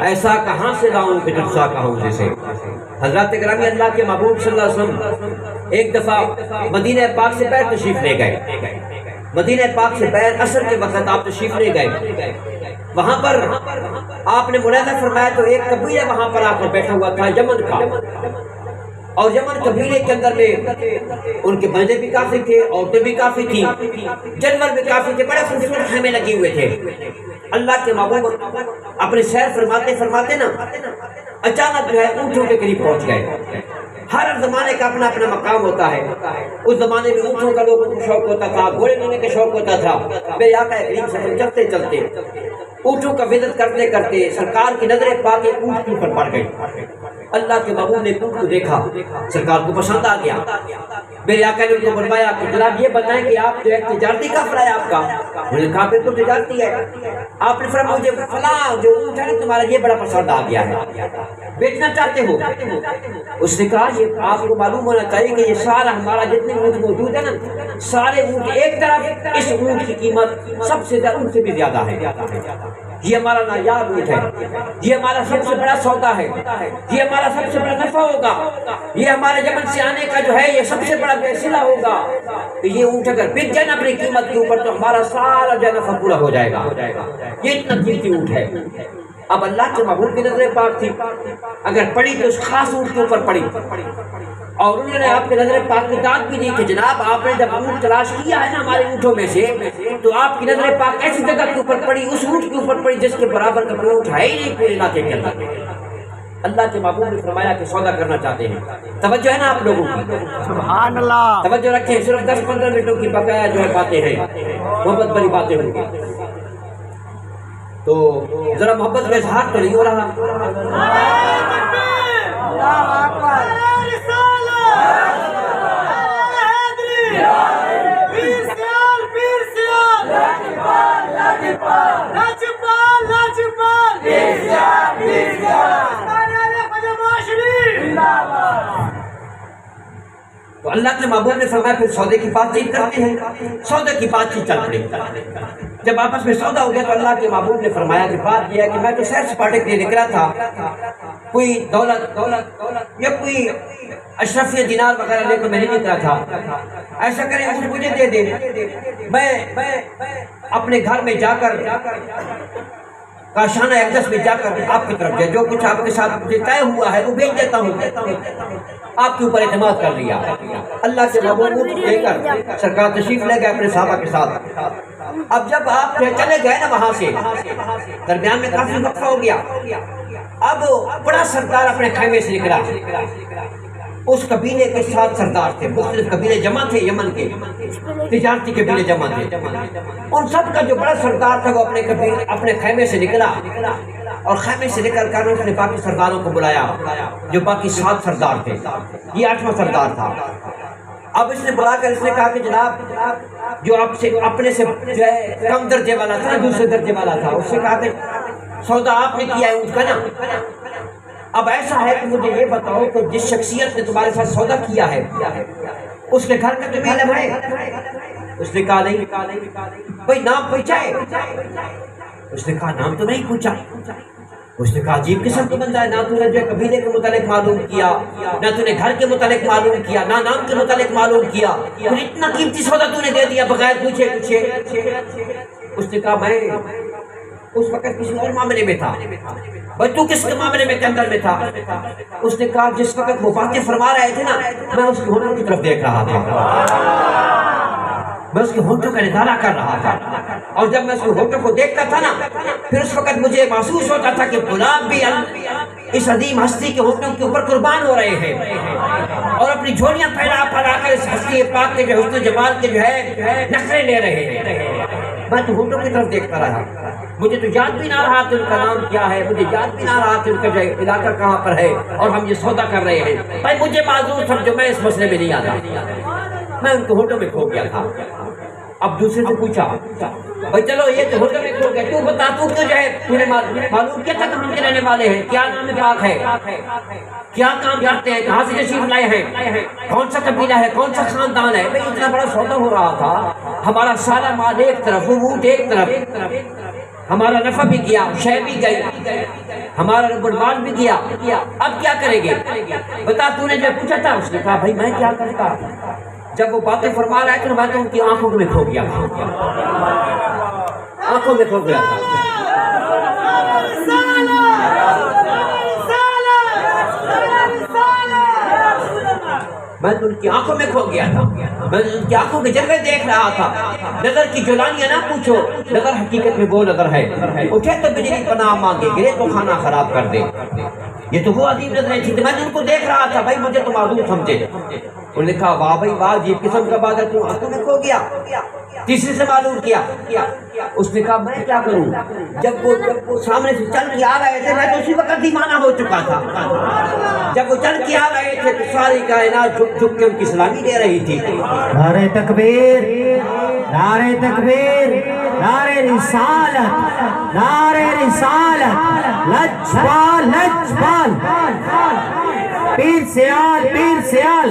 ایسا کہاں سے لاؤں کہ تجھسا کہوں جیسے۔ حضرات گرامی، اللہ کے محبوب صلی اللہ علیہ وسلم ایک دفعہ مدینہ پاک سے پیر تشریف لے گئے، مدینہ پاک سے پیر عصر کے وقت آپ تشریف لے گئے، وہاں پر آپ نے ملاحظہ فرمایا تو ایک قبیلہ وہاں پر آ کر بیٹھا ہوا تھا یمن کا، اور یمن قبیلے کے اندر میں ان کے بندے بھی کافی تھے، عورتیں بھی کافی تھیں، جانور بھی کافی تھے، بڑے خوبصورت خیمے لگے ہوئے تھے۔ اللہ کے محبوب اپنے سیر فرماتے فرماتے نا اچانک جو ہے اونٹوں کے قریب پہنچ گئے۔ ہر زمانے کا اپنا اپنا مقام ہوتا ہے، اس زمانے میں اونٹوں کا لوگوں کو شوق ہوتا تھا، گھوڑے لینے کا شوق ہوتا تھا۔ میرے آقا کریم صلی اللہ علیہ وسلم چلتے چلتے اونٹوں کا وزٹ کرتے کرتے سرکار کی نظریں پاک ایک اونٹ کے اوپر پڑ گئی۔ اللہ کے محبوب نے اونٹ کو دیکھا، سرکار کو پسند آ گیا۔ میرے آقا نے ان کو فرمایا کہ جناب یہ بتائیں کہ آپ جو ہے تجارتی کافلا ہے آپ کا؟ انہوں نے کہا بالکل تجارتی ہے۔ آپ نے فرمایا مجھے فلاں جو اونٹ ہے تمہارا یہ بڑا پسند آ گیا ہے، بیچنا چاہتے ہو؟ اس نے کہا یہ آپ کو معلوم ہونا چاہیے کہ یہ سارا ہمارا جتنے اونٹ موجود ہے نا، سارے اونٹ ایک طرف، اس اونٹ کی قیمت سب سے زیادہ ان سے بھی زیادہ ہے، یہ ہمارا نایاب اونٹ ہے، یہ ہمارا سب سے بڑا سودا ہے، یہ ہمارا سب سے بڑا نفع ہوگا، یہ ہمارے یمن سے آنے کا جو ہے یہ سب سے بڑا فیصلہ ہوگا کہ یہ اونٹ اگر بک جائے نا اپنی قیمت کے اوپر تو ہمارا سارا جو نفع پورا ہو جائے گا، یہ اتنا قیمتی اونٹ ہے۔ اب اللہ کے محبوب کی نظر پاک تھی، اگر پڑی تو اس خاص اونٹ کے اوپر پڑی، اور انہوں نے آپ کے نظر پاک کی داد بھی دی کہ جناب آپ نے جب اونٹ تلاش کیا ہے نا ہمارے اونٹوں میں سے تو آپ کی نظر پاک ایسی جگہ کے اوپر پڑی، اس اونٹ کے اوپر پڑی جس کے برابر کا کوئی اونٹ ہے ہی نہیں پورے علاقے کے اندر۔ اللہ کے محبوب نے فرمایا کہ سودا کرنا چاہتے ہیں، توجہ ہے نا آپ لوگوں کی؟ سبحان اللہ، توجہ رکھیں، صرف 10-15 منٹوں کی بقایا جو ہے باتیں ہیں، محبت بڑی باتیں ہوں گی، تو ذرا محبت کا اظہار تو نہیں ہو رہا۔ اللہ کے محبوب نے فرمایا پھر سودے کی بات چیت کرتے ہیں. سودے کی بات چیت چل رہی. جب آپس میں سودا ہو گیا تو اللہ کے محبوب نے فرمایا کہ بات یہ ہے کہ میں تو سیر سپاٹے کے لیے نکلا تھا, کوئی دولت یا کوئی اشرف یا دینار وغیرہ لے کر میں نہیں نکلا تھا. ایسا کریں مجھے دے دیں, میں اپنے گھر میں جا کر کاشانہ اقدس میں جا کر آپ کی طرف جو کچھ آپ کے ساتھ مجھے طے ہوا ہے وہ بھیج دیتا ہوں. آپ کے اوپر اعتماد کر لیا. اللہ کے محبوب لے کر سرکار تشریف لے گئے اپنے صحابہ کے ساتھ. اب جب آپ چلے گئے نا وہاں سے, درمیان میں کافی وقفہ ہو گیا. اب بڑا سردار اپنے خیمے سے نکلا. اس قبیلے کے 7 سردار تھے, مختلف قبیلے جمع تھے, یمن کے تجارتی قبیلے جمع تھے. ان سب کا جو بڑا سردار تھا وہ اپنے خیمے سے نکلا, اور خیمے سے نکل کر اس نے باقی سرداروں کو بلایا جو باقی 7 سردار تھے. یہ 8واں سردار تھا. اب اس نے بلا کر اس نے کہا کہ جناب جو آپ سے اپنے سے جو ہے کم درجے والا تھا, دوسرے درجے والا تھا, اس سے کہا کہ سودا آپ نے کیا ہے اس کا نا. اب ایسا ہے کہ مجھے یہ بتاؤ کہ جس شخصیت نے تمہارے ساتھ سودا کیا ہے اس کے گھر کا تمہیں علم ہے؟ اس نے کہا نہیں. بھائی نام پوچھا ہے؟ اس نے کہا نام تو نہیں پوچھا. اس نے کہا عجیب قسم کا بندہ ہے, نہ تو نے جو قبیلے کے متعلق معلوم کیا, نہ تو نے گھر کے متعلق معلوم کیا, نہ نام کے متعلق معلوم کیا, پھر اتنا قیمتی سودا تو نے دے دیا بغیر پوچھے. اس نے کہا میں اس وقت کسی اور معاملے میں تھا. بھائی تو کس کے معاملے میں کے اندر میں تھا؟ اس نے کہا جس وقت وہ باتیں فرما رہے تھے نا میں اس کے ہونٹوں کی طرف دیکھ رہا تھا, میں اس کے ہونٹوں کا نظارہ کر رہا تھا, اور جب میں اس کے ہونٹوں کو دیکھتا تھا نا پھر اس وقت مجھے محسوس ہوتا تھا کہ غلام بھی اس عظیم ہستی کے ہونٹوں کے اوپر قربان ہو رہے ہیں اور اپنی جھولیاں پھیلا کر اس ہستی پاک کے جو حسن و جمال کے جو ہے نخرے لے رہے ہیں. میں تو ہونٹوں کی طرف دیکھتا رہا. مجھے تو یاد بھی نہ رہا کہ ان کا نام کیا ہے, مجھے یاد بھی نہ رہا کہ ان کا علاقہ کہاں پر ہے, اور ہم یہ سودا کر رہے ہیں. بھائی مجھے معذور سمجھو, میں اس مسئلے میں نہیں آتا, میں ان کے ہونٹوں میں کھو گیا تھا. اب دوسرے سے پوچھا بھائی چلو یہ تو ہونٹوں میں کھو گیا, تو بتا تو کیوں جو ہے تو نے معلوم کیا تھا کہ ہم کے رہنے والے ہیں, کیا نام پاک ہے, کیا کام کرتے ہیں, کہاں سے تشریف لائے ہیں, کون سا قبیلہ ہے, کون سا خاندان ہے. بھائی اتنا بڑا سودا ہو رہا تھا, ہمارا سارا مال ایک طرف, وہ اونٹ ایک طرف, ہمارا نفع بھی گیا, شے بھی گئی, ہمارا رب المال بھی گیا. اب کیا کریں گے بتا, تو نے جو پوچھا تھا. اس نے کہا بھائی میں کیا کرتا. جب وہ باتیں فرما رہا ہے تو میں تو ان کی آنکھوں میں کھو گیا تھا, آنکھوں میں کھو گیا تھا. میں تو ان کی آنکھوں میں کھو گیا تھا, میں ان کی آنکھوں کے جلوے دیکھ رہا تھا. نظر کی جولانیاں نہ پوچھو, نظر حقیقت میں وہ نظر ہے. اٹھے تو بجلی پناہ مانگے, گرے تو کھانا خراب کر دے. یہ تو وہ عظیم نظریں تھی. میں ان کو دیکھ رہا تھا. بھائی مجھے تو معذور سمجھے. انہوں نے کہا واہ بھائی واہ, عجیب قسم کا بات ہے, تو آنکھوں میں کھو گیا. تیسرے سے معلوم کیا. اس نے کہا میں کیا کروں. جب وہ سامنے سے چل کے آ رہے تھے میں تو اسی وقت دیوانہ ہو چکا تھا. جب وہ چل کے آ رہے تھے تو ساری کائنات جھک جھک کے ان کی سلامی دے رہی تھی. نعرہ تکبیر, نعرہ تکبیر, نعرہ رسالت, نعرہ رسالت, لجپال لجپال, پیر سیال پیر سیال,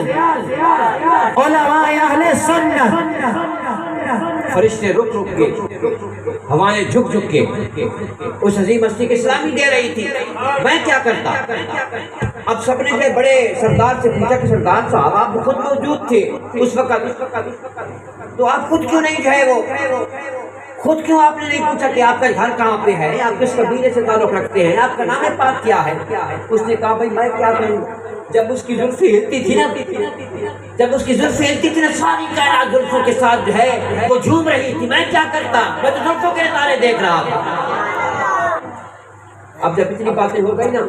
علماء اہل سنت. فرشتے رک رک کے, ہوائیں جھک جھک کے اس عظیم ہستی کی سلامی دے رہی تھی. میں کیا کرتا. اب سب نے جو بڑے سردار سے پوچھا کہ سردار صاحب آپ خود موجود تھے اس وقت, تو آپ خود کیوں نہیں جو ہے وہ خود کیوں آپ نے نہیں پوچھا کہ آپ کا گھر کہاں پہ ہے, آپ کس قبیلے سے تعلق رکھتے ہیں, آپ کا نام پاک کیا ہے. اس نے کہا بھائی میں کیا کروں. جب اس کی زلفیں ہلتی تھی نا, جب اس کی زلفیں ہلتی تھی نا ساری کائنات زلفوں کے ساتھ جو ہے وہ جھوم رہی تھی. میں کیا کرتا, میں تو زلفوں کے نظارے دیکھ رہا تھا. اب جب اتنی باتیں ہو گئی نا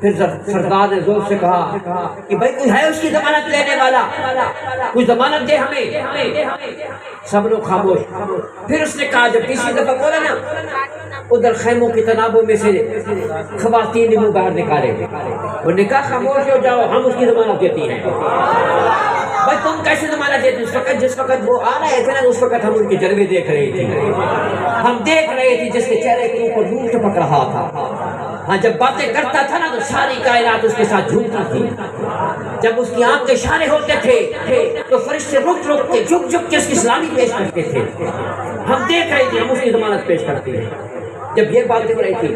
پھر سردار نے زور سے کہا کہ بھائی کوئی ہے اس کی ضمانت لینے والا, کوئی ضمانت دے ہمیں. سب لوگ خاموش. پھر اس نے کہا, جب تیسری دفعہ بولا نا ادھر خیموں کی تنابوں میں سے خواتین نے منہ باہر نکالے. انہوں نے کہا خاموش ہو جاؤ, ہم اس کی ضمانت دیتی ہیں. بھائی تم کیسے ضمانت دیتے. اس وقت جس وقت وہ آ رہے تھے نا اس وقت ہم ان کے جلوے دیکھ رہے تھے, ہم دیکھ رہے تھے جس کے چہرے کے اوپر نور ٹپک رہا تھا. ہاں جب باتیں کرتا تھا نا تو ساری کائنات اس کے ساتھ جھومتی تھی. جب اس کی آنکھ کے اشارے ہوتے تھے تو فرشتے رک رک کے جھک جھک کے اس کی سلامی پیش کرتے تھے. ہم دیکھ رہے تھے، ہم اس کی ضمانت پیش کرتے ہیں. جب یہ باتیں ہو رہی تھی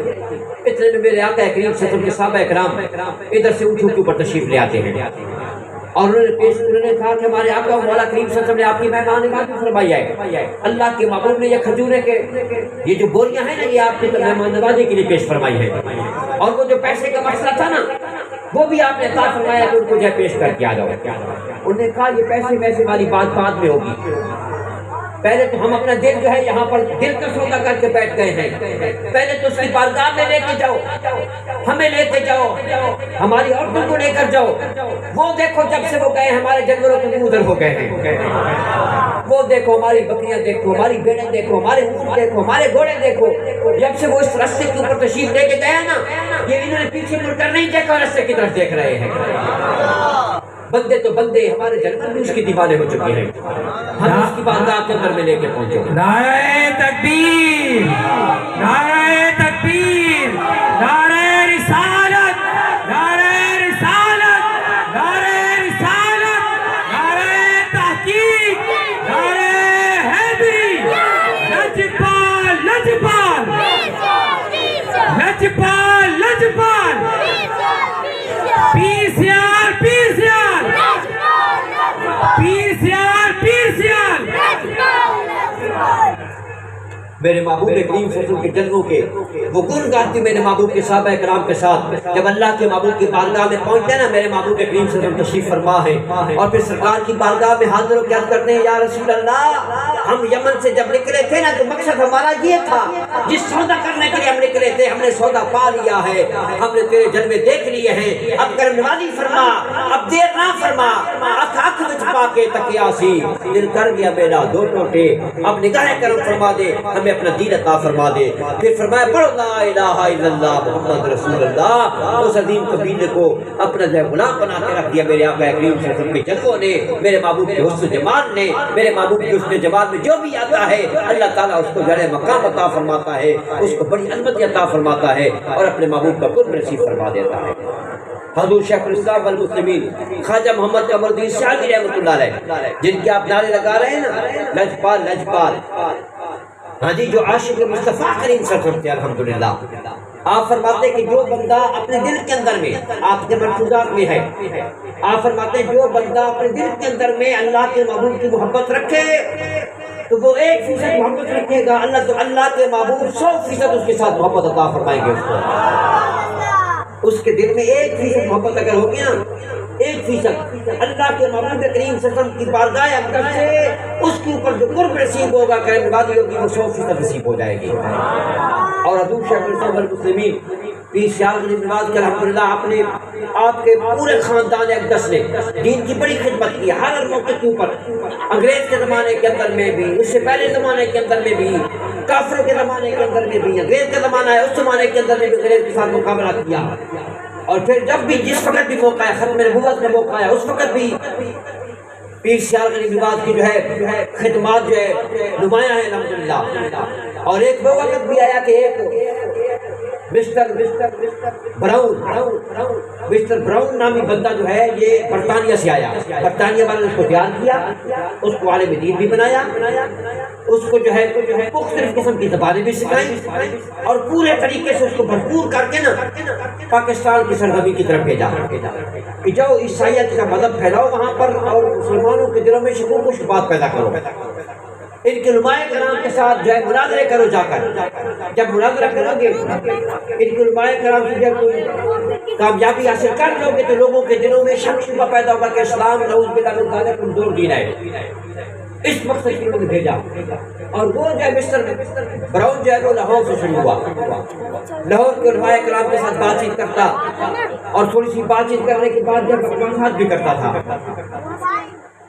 اتنے میں میرے آقا کریم صلی اللہ علیہ وسلم کے صحابہ اکرام ادھر سے اونچوں کے اوپر تشریف لے آتے ہیں اور انہوں نے کہا کہ ہمارے آقا مولا کریم صلی اللہ علیہ وسلم نے آپ کی مہمان نوازی فرمائی ہے. اللہ کے محبوب نے یہ کھجورے کے یہ جو بوریاں ہیں نا، یہ آپ کی مہمان نوازی کے لیے پیش فرمائی ہے. اور وہ جو پیسے کا مسئلہ تھا نا، وہ بھی آپ نے عطا فرمایا کہ ان کو جو پیش کر کے آ جاؤ. انہوں نے کہا یہ پیسے ویسے والی بات بعد میں ہوگی، پہلے تو ہم اپنا دل جو ہے یہاں پر دل کا سودا کر کے بیٹھ گئے ہیں. پہلے تو اس کی بارگاہ میں لے کے جاؤ، ہمیں لیتے جاؤ، ہماری عورتوں کو لے کر جاؤ. وہ دیکھو جب سے وہ گئے ہمارے جانوروں کے ادھر ہو گئے ہیں. وہ دیکھو ہماری بکریاں دیکھو، ہماری بھیڑیں دیکھو، ہمارے اونٹ دیکھو، ہمارے گھوڑے دیکھو. جب سے وہ اس راستے کے اوپر تشریف لے کے گئے نا، یہ انہوں نے پیچھے مڑ کر نہیں دیکھا، راستے کی طرف دیکھ رہے ہیں. بندے تو بندے ہمارے جانور بھی اس کی دیوانے ہو چکے ہیں. ہم اس کی بارگاہ کے اندر میں لے کے پہنچے. نعرہ تکبیر، نعرہ تکبیر، نعرہ رسالت، نعرہ رسالت، نعرہ رسالت، نعرہ تحقیق، نعرہ حیدری. لجپال لجپال، لجپال لجپال، PCR PCR، PCR PCR. میرے محبوب کریم صلی اللہ علیہ وسلم کے جنگوں کے وہ گن گاتی میرے محبوب کے صحابہ کرام کے ساتھ جب اللہ کے محبوب کی بارگاہ میں پہنچتے ہیں نا، میرے محبوب کریم صلی اللہ علیہ وسلم تشریف فرما ہے اور پھر سرکار کی بارگاہ میں حاضر ہو کے عرض کرتے ہیں یا رسول اللہ، ہم یمن سے جب نکلے تھے نا تو مقصد ہمارا یہ تھا، جس سودا کرنے کے لیے ہم نکلے تھے ہم نے سودا پا لیا ہے، ہم نے تیرے جلوے دیکھ لیے ہیں. اب کرم نوازی فرما، اب دیر نہ فرما. آنکھ میں چھپا کے تکیا سی دل کر گیا میرا دو ٹوٹے، اب نگاہ کرم فرما دے، ہمیں اپنا دین عطا فرما دے. پھر فرمایا پڑھو لا الہ الا اللہ محمد رسول اللہ. اس عظیم قبیلے کو اپنا جو غلام بنا کے رکھ دیا میرے آقا کریم صلی اللہ علیہ وسلم کے جذبوں نے، میرے محبوب کے حسن جمال نے. میرے محبوب کے حسن جمال میں جو بھی آتا ہے اللہ تعالیٰ اس کو جڑے مقام عطا فرماتا ہے، اس کو بڑی عظمت عطا فرماتا ہے اور اپنے محبوب کا قرب نصیب فرما دیتا ہے. حضور شیخ الاسلام والمسلمین خواجہ محمد قمر الدین شاعری رحمۃ اللہ علیہ جن کے آپ نعرے لگا رہے ہیں نا، لجپال لجپال. ہاں جی، جو عاشق مصطفیٰ کریم صلی اللہ علیہ وسلم تھے الحمدللہ. آپ فرماتے ہیں کہ جو بندہ اپنے دل کے اندر میں آپ کے ملفوظات میں ہے، آپ فرماتے ہیں جو بندہ اپنے دل کے اندر میں اللہ کے محبوب کی محبت رکھے تو وہ 1% محبت رکھے گا، اللہ کے محبوب 100% اس کے ساتھ محبت عطا فرمائیں گے. اس کو اس کے دل میں 1% محبت اگر ہوگی نا، 1% اللہ کے محبوب کریم صلی اللہ علیہ وسلم کی بارگاہ اقدس سے اس کے اوپر جو قرب نصیب ہوگا، کرم نوازی ہوگی، وہ 100% نصیب ہو جائے گی. اور حضور شیخ الاسلام والمسلمین پیر سیال غریب نواز کے الحمدللہ اپنے آپ کے پورے خاندان اقدس نے دین کی بڑی خدمت کی ہر موقع کے اوپر. انگریز کے زمانے کے اندر میں بھی، اس سے پہلے زمانے کے اندر میں بھی، کافر کے زمانے کے اندر میں بھی، انگریز کا زمانہ ہے اس زمانے کے اندر میں بھی انگریز کے ساتھ مقابلہ کیا. اور پھر جب بھی جس وقت بھی موقع ہے، ختم نبوت میں موقع ہے، اس وقت بھی پیر سیال غریب نواز کی جو ہے خدمات جو ہے نمایاں ہیں الحمدللہ. اور ایک وہ وقت بھی آیا کہ ایک مسٹر براؤن نامی بندہ جو ہے یہ برطانیہ سے آیا. برطانیہ والے نے اس کو تیار کیا، اس کو عالم دین بھی بنایا، اس کو جو ہے مختلف قسم کی زبانیں بھی سکھائیں اور پورے طریقے سے اس کو بھرپور کر کے نا پاکستان کی سرزمین کی طرف بھیجا کہ جاؤ عیسائیت کا مذہب پھیلاؤ وہاں پر اور مسلمانوں کے دلوں میں شکوک و شبہات پیدا کرو. ان کے علماء کرام کے ساتھ جو ہے مناظرے کرو جا کر. جب مناظرہ کرو گے ان کے علماء کرام سے جب کامیابی حاصل کر لو گے تو لوگوں کے دلوں میں شک شبہ پیدا ہوگا کہ اسلام نعوذ باللہ من ذالک کمزور دین ہے. اس مقصد کے لوگوں نے بھیجا اور وہ جو ہے مسٹر براؤن جو ہے وہ لاہور سے شروع ہوا. لاہور کے علماء کرام کے ساتھ بات چیت کرتا اور تھوڑی سی بات چیت کرنے کے بعد جب اقدامات بھی کرتا تھا،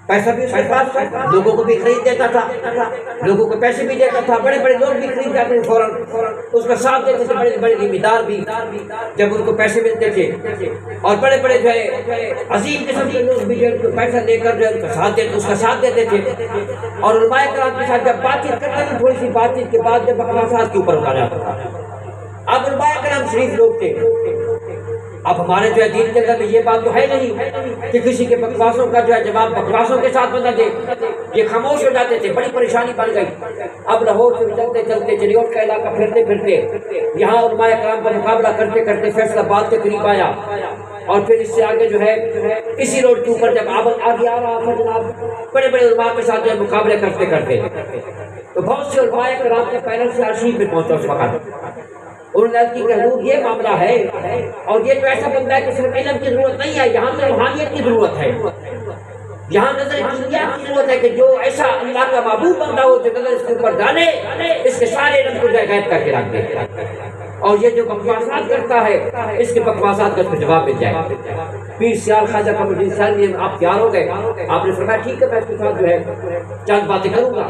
پیسہ بھی اس کے پاس تھا، لوگوں کو بھی خرید دیتا تھا، لوگوں کو پیسے بھی دیتا تھا، بڑے بڑے لوگ بھی خرید جاتے تھے فوراً اس کا ساتھ دیتے تھے. بڑے بڑے ذمہ بھی جب ان کو پیسے ملتے تھے اور بڑے بڑے جو ہے عظیم قسم کے لوگ بھی جو ہے پیسہ لے کر جو ہے ان کا ساتھ دیتے، اس کا ساتھ دیتے تھے. اور علماء کرام کے ساتھ جب بات چیت کرتے تھے تھوڑی سی بات چیت کے بعد جب اقدامات کے اوپر اٹھا جاتا تھا. اب علماء کرام شریف لوگ تھے، اب ہمارے جو ہے دین کے اندر یہ بات تو ہے نہیں کہ کسی کے بکواسوں کا جو ہے جواب بکواسوں کے ساتھ بندہ دے. یہ خاموش ہو جاتے تھے, بڑی پریشانی بن گئی. اب لاہور سے چلتے چلتے چلیوٹ کا علاقہ پھرتے پھرتے یہاں علماء کرام کا مقابلہ کرتے کرتے فیصلہ آباد کے قریب آیا, اور پھر اس سے آگے جو ہے اسی روڈ کے اوپر جب آگے آ رہا تھا جناب بڑے بڑے علماء کے ساتھ جو ہے مقابلے کرتے کرتے تو بہت سے علماء کرام کے پیروں سے عرشی پہ پہنچا اس وقت. انہوں نے کی کہ حضور یہ معاملہ ہے, اور یہ تو ایسا بندہ ہے کہ صرف علم کی ضرورت نہیں ہے, یہاں تو روحانیت کی ضرورت ہے, یہاں نظر دنیا کی ضرورت ہے کہ جو ایسا اللہ کا محبوب بندہ ہو جو نظر اس کے اوپر ڈالے اس کے سارے علم کو غائب کر کے رکھ دے, اور یہ جو بکواسات کرتا ہے اس کے بکواسات کا اس کو جواب مل جائے. پیر سیال خواجہ قمرالدین سیالوی آپ تیار ہو گئے؟ آپ نے فرمایا ٹھیک ہے میں اس کے ساتھ جو ہے چند باتیں کروں گا.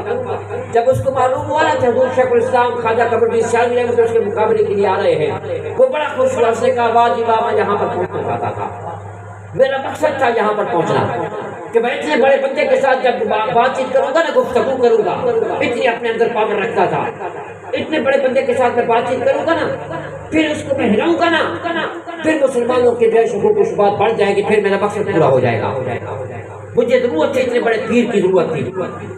جب اس کو معلوم ہوا نا کہ حضور شیخ الاسلام خواجہ قمرالدین سیالوی اس کے مقابلے کے لیے آ رہے ہیں, وہ بڑا خوش ہوا. اس نے کہا واہ جی واہ, میں یہاں پر پہنچنا چاہتا تھا, میرا مقصد تھا یہاں پر پہنچنا کہ میں اتنے بڑے بندے کے ساتھ جب بات چیت کروں گا نا, گفتگو کروں گا, اتنی اپنے اندر پاور رکھتا تھا, اتنے بڑے بندے کے ساتھ میں بات چیت کروں گا نا, پھر اس کو میں ہلاؤں گا نا, پھر مسلمانوں کے جو ہے شکوک و شبہات بڑھ جائے گی, پھر میرا مقصد پورا ہو جائے گا. مجھے ضرورت تھی, اتنے بڑے پیر کی ضرورت تھی,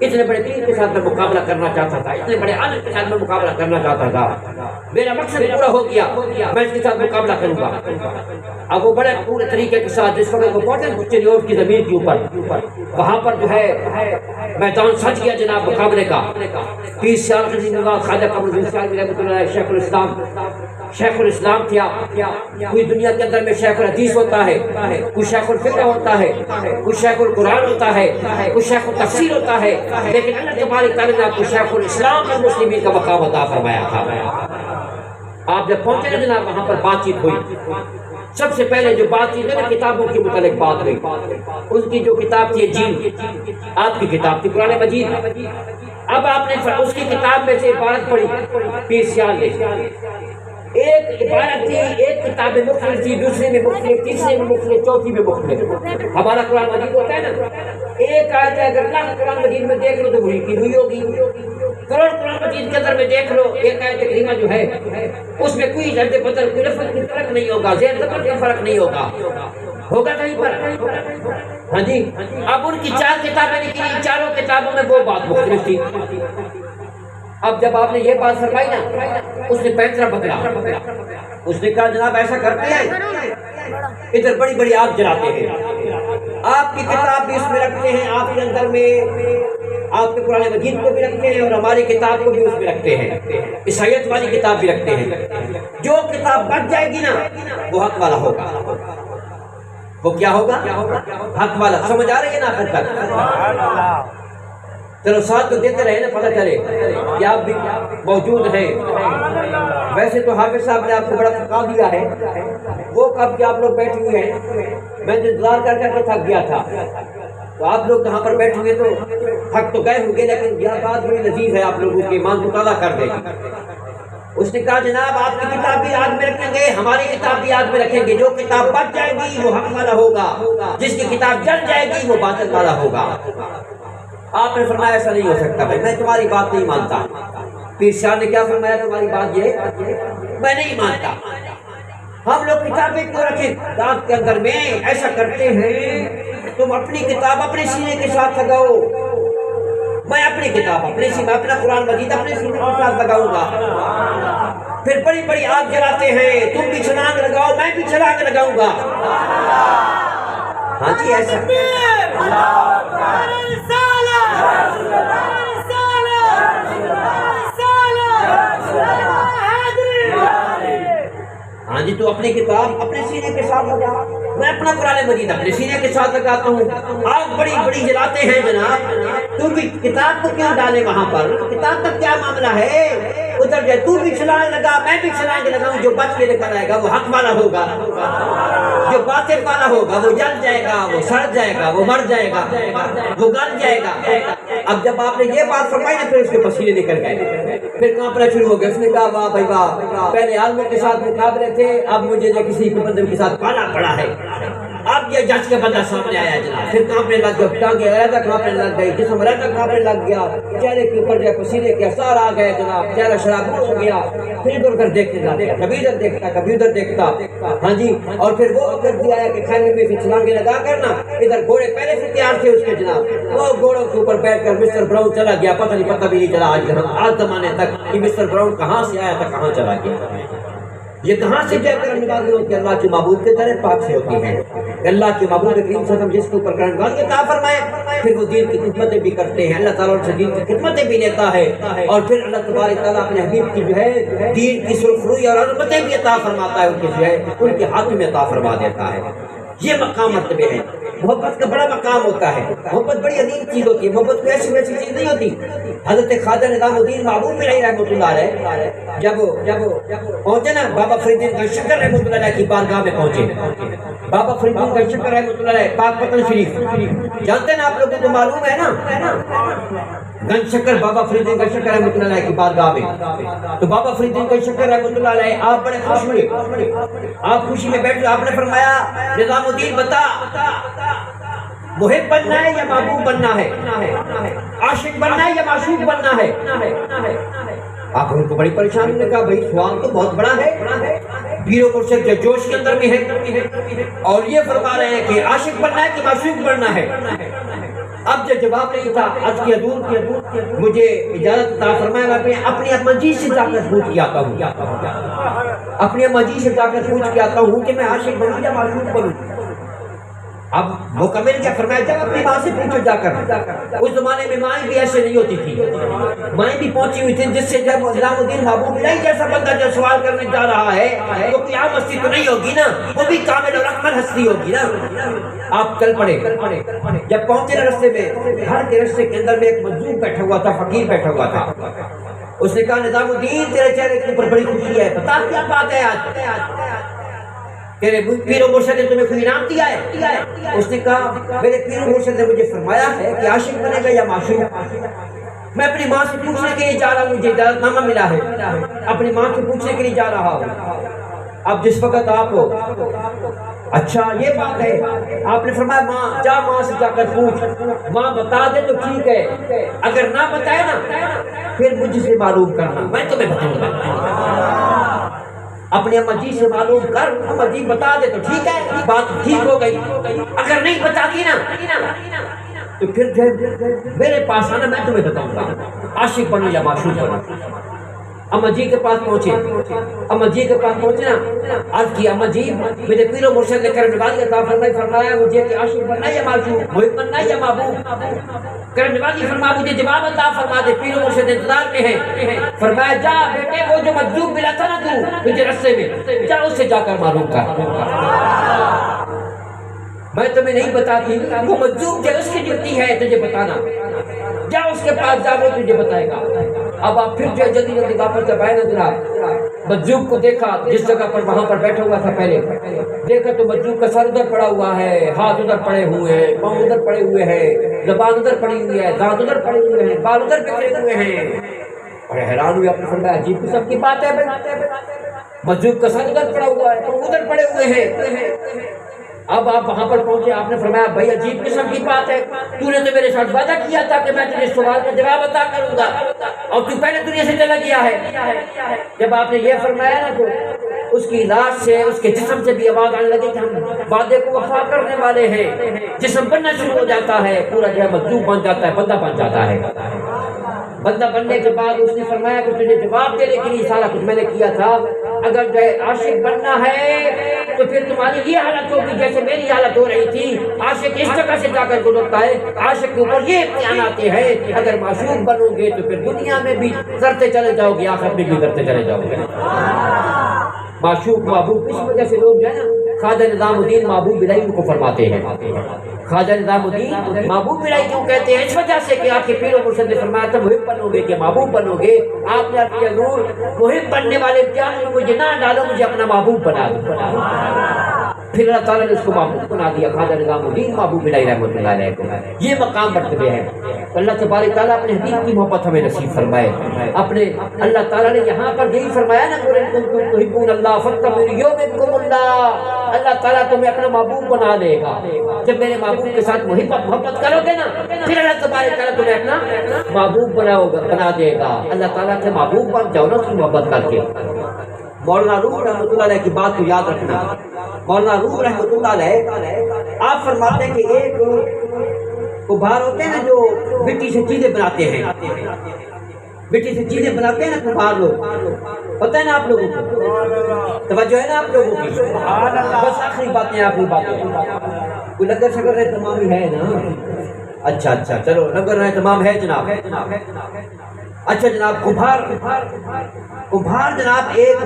اتنے بڑے پیر کے ساتھ میں مقابلہ کرنا چاہتا تھا, اتنے بڑے عالم کے ساتھ میں مقابلہ کرنا چاہتا تھا, میرا مقصد پورا ہو گیا, میں اس کے ساتھ مقابلہ کروں گا. اب وہ بڑے پورے طریقے کے ساتھ جس وقت وہ پہنچے چلیوٹ کی زمین کے اوپر, وہاں پر جو ہے میدان سج گیا جناب مقابلے کا. پیر سیال خواجہ قمرالدین سیالوی رحمۃ اللہ علیہ شیخ الاسلام, شیخ الاسلام کیا کوئی دنیا کے اندر میں شیخ الحدیث ہوتا ہے, کوئی شیخ الفقہ ہوتا ہے, کوئی شیخ القرآن ہوتا ہے, کوئی شیخ التفسیر ہوتا ہے, لیکن اللہ تبارک تعالیٰ نے آپ کو شیخ الاسلام اور مسلمین کا مقام عطا فرمایا تھا. آپ جب پہنچے نا جناب وہاں پر بات چیت ہوئی, سب سے پہلے جو بات چیت ہے نا کتابوں کے متعلق بات ہوئی. ان کی جو کتاب تھی جین, آپ کی کتاب تھی قرآن مجید. اب آپ نے اس کی کتاب میں سے عبارت پڑھی پیر سیال نے, ایک عبارت تھی, ایک کتاب میں مختلف تھی, دوسرے میں مختلف, تیسرے میں مختلف, چوتھی میں مختلف. ہمارا قرآن مجید ہوتا ہے نا, ایک آیت ہے اگر لاکھ قرآن مجید میں دیکھ لو تو وہی کی ہوئی ہوگی, کروڑ قرآن مجید کے اندر میں دیکھ لو ایک آیت کریمہ جو ہے اس میں کوئی رد بدل, کوئی لفظ کی فرق نہیں ہوگا, زیر زبر کا فرق نہیں ہوگا, ہوگا کہیں پر. ہاں جی, اب ان کی 4 کتابیں نکلی, چاروں کتابوں میں وہ بات مختلف تھی. اب جب آپ نے یہ بات فرمائی نا, اس نے پینترا بدلا, اس نے کہا جناب ایسا کرتے ہیں, ادھر بڑی بڑی آگ جلاتے ہیں, آپ کی کتاب بھی اس میں رکھتے ہیں, آپ کے اندر میں آپ کے قرآن مجید کو بھی رکھتے ہیں, اور ہماری کتاب کو بھی اس میں رکھتے ہیں, عیسائیت والی کتاب بھی رکھتے ہیں. جو کتاب بچ جائے گی نا وہ حق والا ہوگا. وہ کیا ہوگا؟ حق والا. سمجھ آ رہی ہے نا حد تک؟ چلو ساتھ تو دیتے رہے نا, پتہ چلے کہ آپ بھی موجود ہیں. ویسے تو حافظ صاحب نے آپ کو بڑا تھکا دیا ہے, وہ کب کہ آپ لوگ بیٹھے ہوئے ہیں, میں انتظار کر کر کے تھک گیا تھا, تو آپ لوگ یہاں پر بیٹھے ہوئے تو تھک تو گئے ہوں گے, لیکن یہ بات بڑی لذیذ ہے, آپ لوگوں کے ایمان مطالعہ کر دے گی. اس نے کہا جناب آپ کی کتاب بھی یاد میں رکھیں گے, ہماری کتاب بھی یاد میں رکھیں گے. جو کتاب بچ جائے گی وہ حق والا ہوگا, جس کی کتاب جل جائے گی وہ باطل والا ہوگا. آپ نے فرمایا ایسا نہیں ہو سکتا بھائی, میں تمہاری بات نہیں مانتا. پیر شاہ نے کیا فرمایا, تمہاری بات یہ میں نہیں مانتا. ہم لوگ کتابیں کیوں رکھیں دانت کے اندر میں, ایسا کرتے ہیں تم اپنی کتاب اپنے سینے کے ساتھ لگاؤ, میں اپنی کتاب اپنے سینے, اپنا قرآن مجید اپنے سینے کے ساتھ لگاؤں گا. پھر بڑی بڑی آگ جلاتے ہیں, تم بھی چھلانگ لگاؤ, میں بھی چھلانگ لگاؤں گا. ہاں جی ایسا ہاں جی, تو اپنی کتاب اپنے سینے کے ساتھ لگا, میں اپنا قرآن مجید اپنے سینے کے ساتھ لگاتا ہوں. آگ بڑی بڑی جلاتے ہیں جناب, تو بھی کتاب کو کیوں ڈالے وہاں پر, کتاب کا کیا معاملہ ہے, ادھر جائے تو بھی چھلانگ لگا, میں بھی چھلانگ لگاؤں. جو بچ کے نکل آئے گا وہ حق والا ہوگا, جو باطل والا ہوگا وہ جل جائے گا, وہ سڑ جائے گا, وہ مر جائے گا, وہ گل جائے گا. اب جب آپ نے یہ بات فرمائی نا, پھر اس کے پسینے نکل گئے, پھر کانپنا شروع ہو گیا. اس نے کہا واہ بھائی واہ, پہلے عالموں کے ساتھ مقابلے تھے, اب مجھے جو کسی بندے کے ساتھ پالا پڑا ہے, اب یہ جج کا بندہ سامنے آیا جناب، پھر کانپنے لگ گیا، ٹانگیں علیحدہ کانپنے لگ گئی، جسم علیحدہ کانپنے لگ گیا، چہرے کے اوپر جو پسینے کے اثار آ گئے جناب، چہرہ شرابور ہو گیا، پھر ادھر ادھر دیکھنے لگا، کبھی ادھر دیکھتا کبھی ادھر دیکھتا، ہاں جی، اور پھر وہ کر دیا ہے کہ خیمے میں سے چھلانگیں لگا کر نا، ادھر گھوڑے پہلے سے تیار تھے اس کے جناب، وہ گھوڑوں کے اوپر بیٹھ کر مسٹر براؤن چلا گیا، پتہ بھی نہیں چلا آج زمانے تک کہ مسٹر براؤن کہاں سے آیا تھا کہاں چلا گیا، یہ کہاں سے جے کرنے والی ہوتی ہے؟ اللہ کے معبود کے طرح پاک سے ہوتی ہے، اللہ کے معبود کریم صلی اللہ علیہ وسلم جس کے اوپر کرنے والی عطا فرمائے، پھر وہ دین کی خدمتیں بھی کرتے ہیں، اللہ تعالیٰ ان سے دین کی خدمتیں بھی لیتا ہے، اور پھر اللہ تبارک تعالیٰ اپنے حبیب کی جو ہے دین کی سرخروئی اور عظمتیں بھی عطا فرماتا ہے، ان کے جو ہے ان کے ہاتھ میں عطا فرما دیتا ہے۔ یہ مقام مرتبے ہے، محبت کا بڑا مقام ہوتا ہے، محبت بڑی عظیم چیز ہوتی ہے، محبت کوئی ایسی ویسی چیز نہیں ہوتی۔ حضرت خواجہ نظام الدین محبوب الہی رحمۃ اللہ علیہ جب پہنچے نا بابا فرید الدین گنجشکر رحمۃ اللہ علیہ کی بارگاہ میں پہنچے، بابا فرید الدین گنجشکر رحمۃ اللہ علیہ پاک پتن شریف جانتے نا آپ لوگوں کو معلوم ہے نا، گنجشکر بابا فرید الدین گنجشکر رحمۃ اللہ علیہ کی بارگاہ میں، تو بابا فرید الدین گنجشکر رحمۃ اللہ علیہ آپ بڑے خوش ہوئے، آپ خوشی میں بیٹھے، آپ نے فرمایا نظام الدین بتا محب بننا ہے یا محبوب بننا ہے، عاشق بننا ہے یا معشوق بننا ہے؟ آپ ان کو بڑی پریشانی نے کہا بھائی سوال تو بہت بڑا ہے، پیر و مرشد جو جوش کے اندر میں ہے، اور یہ فرما رہے ہیں کہ عاشق بننا ہے کہ معشوق بننا ہے۔ اب جو جواب نہیں تھا، عرض کی حضور مجھے اجازت عطا فرمائے، میں اپنی اما جی سے جا کر پوچھ کے آتا ہوں، اپنی اما جی سے جا کر پوچھ کے آتا ہوں کہ میں عاشق بنوں یا معشوق بنوں۔ اب موقع مل گیا، فرمایا جب اپنی ماں سے پوچھو جا کر، اس زمانے میں مائیں بھی ایسے نہیں ہوتی تھی، مائیں بھی پہنچی ہوئی تھی، جس سے جب نظام الدین محبوب الہی جیسا بندہ جب سوال کرنے جا رہا ہے تو قیام ہستی تو نہیں ہوگی نا، وہ بھی کامل اور اکمل ہستی ہوگی نا۔ آپ چل پڑے، جب پہنچے نا رستے میں، گھر کے رستے کے اندر میں ایک مجذوب بیٹھا ہوا تھا، فقیر بیٹھا ہوا تھا، اس نے کہا نظام الدین تیرے چہرے کے اوپر بڑی خوشی ہے، بتا کیا بات ہے آج؟ تیرے پیر و مرشد نے تمہیں کوئی انعام دیا ہے؟ اس نے کہا میرے پیر و مرشد نے مجھے فرمایا ہے کہ عاشق بنے گا یا معشوق۔ میں اپنی ماں سے پوچھنے کے لیے جا رہا ہوں، مجھے اجازت نامہ ملا ہے، اپنی ماں سے پوچھنے کے لیے جا رہا ہوں۔ اب جس وقت آپ ہو، اچھا یہ بات ہے، آپ نے فرمایا ماں جا، ماں سے جا کر پوچھ، ماں بتا دے تو ٹھیک ہے، اگر نہ بتائے نا پھر مجھ سے معلوم کرنا، میں تمہیں بتاؤں گا۔ اپنے اما جی سے معلوم کر، اما جی بتا دے تو ٹھیک ہے، بات ٹھیک ہو گئی، اگر نہیں بتاتی نا تو پھر میرے پاس آنا، میں تمہیں بتاؤں گا عاشق بنو یا معشوق بنو۔ اما جی کے پاس پہنچے، اما جی کے پاس پہنچے نا، عرض کی اما جی میرے پیر و مرشد نے کرم نوازی عطا فرمائی، فرمایا مجھے کہ عاشق بننا ہے یا معشوق، محب بننا ہے یا محبوب؟ کرم نوازی فرمایا مجھے جواب عطا فرما دے، پیر و مرشد انتظار میں ہے۔ فرمایا جا بیٹے وہ جو مجذوب ملا تھا نا تجھے رستے میں، جا اس سے جا کر معلوم کر، میں تمہیں نہیں بتاتی، وہ مجذوب جو اس کی ڈیوٹی ہے تجھے بتانا، جا اس کے پاس جا، وہ تجھے بتائے گا۔ اب آپ پھر جو جلدی جلدی واپس جب آئے نا جناب، مجذوب کو دیکھا جس جگہ پر وہاں پر بیٹھا ہوا تھا، پہلے دیکھا تو مجذوب کا سر ادھر پڑا ہوا ہے، ہاتھ ادھر پڑے ہوئے ہیں، پاؤں ادھر پڑے ہوئے ہیں، زبان ادھر پڑی ہوئی ہے، دانت ادھر پڑے ہوئے ہیں، بال ادھر بکھرے ہوئے ہیں، بڑے حیران ہوئے، اپنے فرمایا عجیب قسم کی بات ہے بھائی، مجذوب کا سر ادھر پڑا ہوا ہے، پاؤں ادھر پڑے ہوئے ہیں۔ اب آپ وہاں پر پہنچے، آپ نے فرمایا بھائی عجیب قسم کی بات ہے، تو نے تو میرے ساتھ وعدہ کیا تھا کہ میں تجھے سوال کا جواب عطا کروں گا، اور تو پہلے دنیا سے چلا گیا ہے۔ جب آپ نے یہ فرمایا نا تو اس کی لاش سے، اس کے جسم سے بھی آواز آنے لگی کہ ہم وعدے کو وفا کرنے والے ہیں، جسم بننا شروع ہو جاتا ہے، پورا جو ہے مجذوب بن جاتا ہے، بندہ بن جاتا ہے۔ بندہ بننے کے بعد اس نے فرمایا کہ تجھے جواب دینے کے لیے سارا کچھ میں نے کیا تھا، اگر جو ہے عاشق بننا ہے تو پھر تمہاری یہ حالت ہوگی جیسے میری حالت ہو رہی تھی، عاشق اس جگہ سے جا کر گزرتا ہے، عاشق کے اوپر یہ امتحان آتے ہیں، اگر معشوق بنو گے تو پھر دنیا میں بھی کرتے چلے جاؤ گے، آخرت میں بھی کرتے چلے جاؤ گے۔ معشوق محبوب اس وجہ سے لوگ جو ہے نا خواجہ نظام الدین محبوب الہی کو فرماتے ہیں، خواجہ نظام الدین محبوب الہی کیوں کہتے ہیں؟ اس وجہ سے کہ آپ کے پیر و مرشد نے فرمایا تھا محب بنو گے کہ محبوب بنو گے، آپ نے کیا حضور محب بننے والے امتحان میں مجھے نہ ڈالو، مجھے اپنا محبوب بنا دو۔ پھر اللہ تعالیٰ نے اس کو محبوب بنا دیا، خواجہ نظام الدین محبوب الہی رحمۃ اللہ علیہ کو۔ یہ مقام مرتبے ہے۔ اللہ تبارک تعالیٰ اپنے حبیب کی محبت ہمیں نصیب فرمائے۔ اپنے اللہ تعالیٰ نے یہاں پر یہی فرمایا نا، تحبون اللہ فاتبعونی یحببکم اللہ، اللہ تعالیٰ تمہیں اپنا محبوب بنا دے گا۔ جب میرے محبوب کے ساتھ محبت کرو گے نا، پھر اللہ تبارک تعالیٰ تمہیں اپنا محبوب بنا دے گا۔ اللہ تعالیٰ کے محبوب بن جاؤ نا اس کی محبت کر کے۔ مولانا روح رحمۃ اللہ علیہ کی بات کو یاد رکھنا۔ مولانا روح رحمۃ اللہ علیہ آپ فرماتے ہیں کہ ایک کبھار ہوتے ہیں نا جو مٹی سے چیزیں بناتے ہیں، مٹی سے چیزیں بناتے ہیں نا کبھار لوگ، پتہ ہے نا آپ لوگوں کو، توجہ ہے نا آپ لوگوں کی؟ بس آخری باتیں کوئی لنگر شگر تمام ہے نا؟ اچھا چلو لنگر تمام ہے جناب۔ اچھا جناب، کمبھار جناب ایک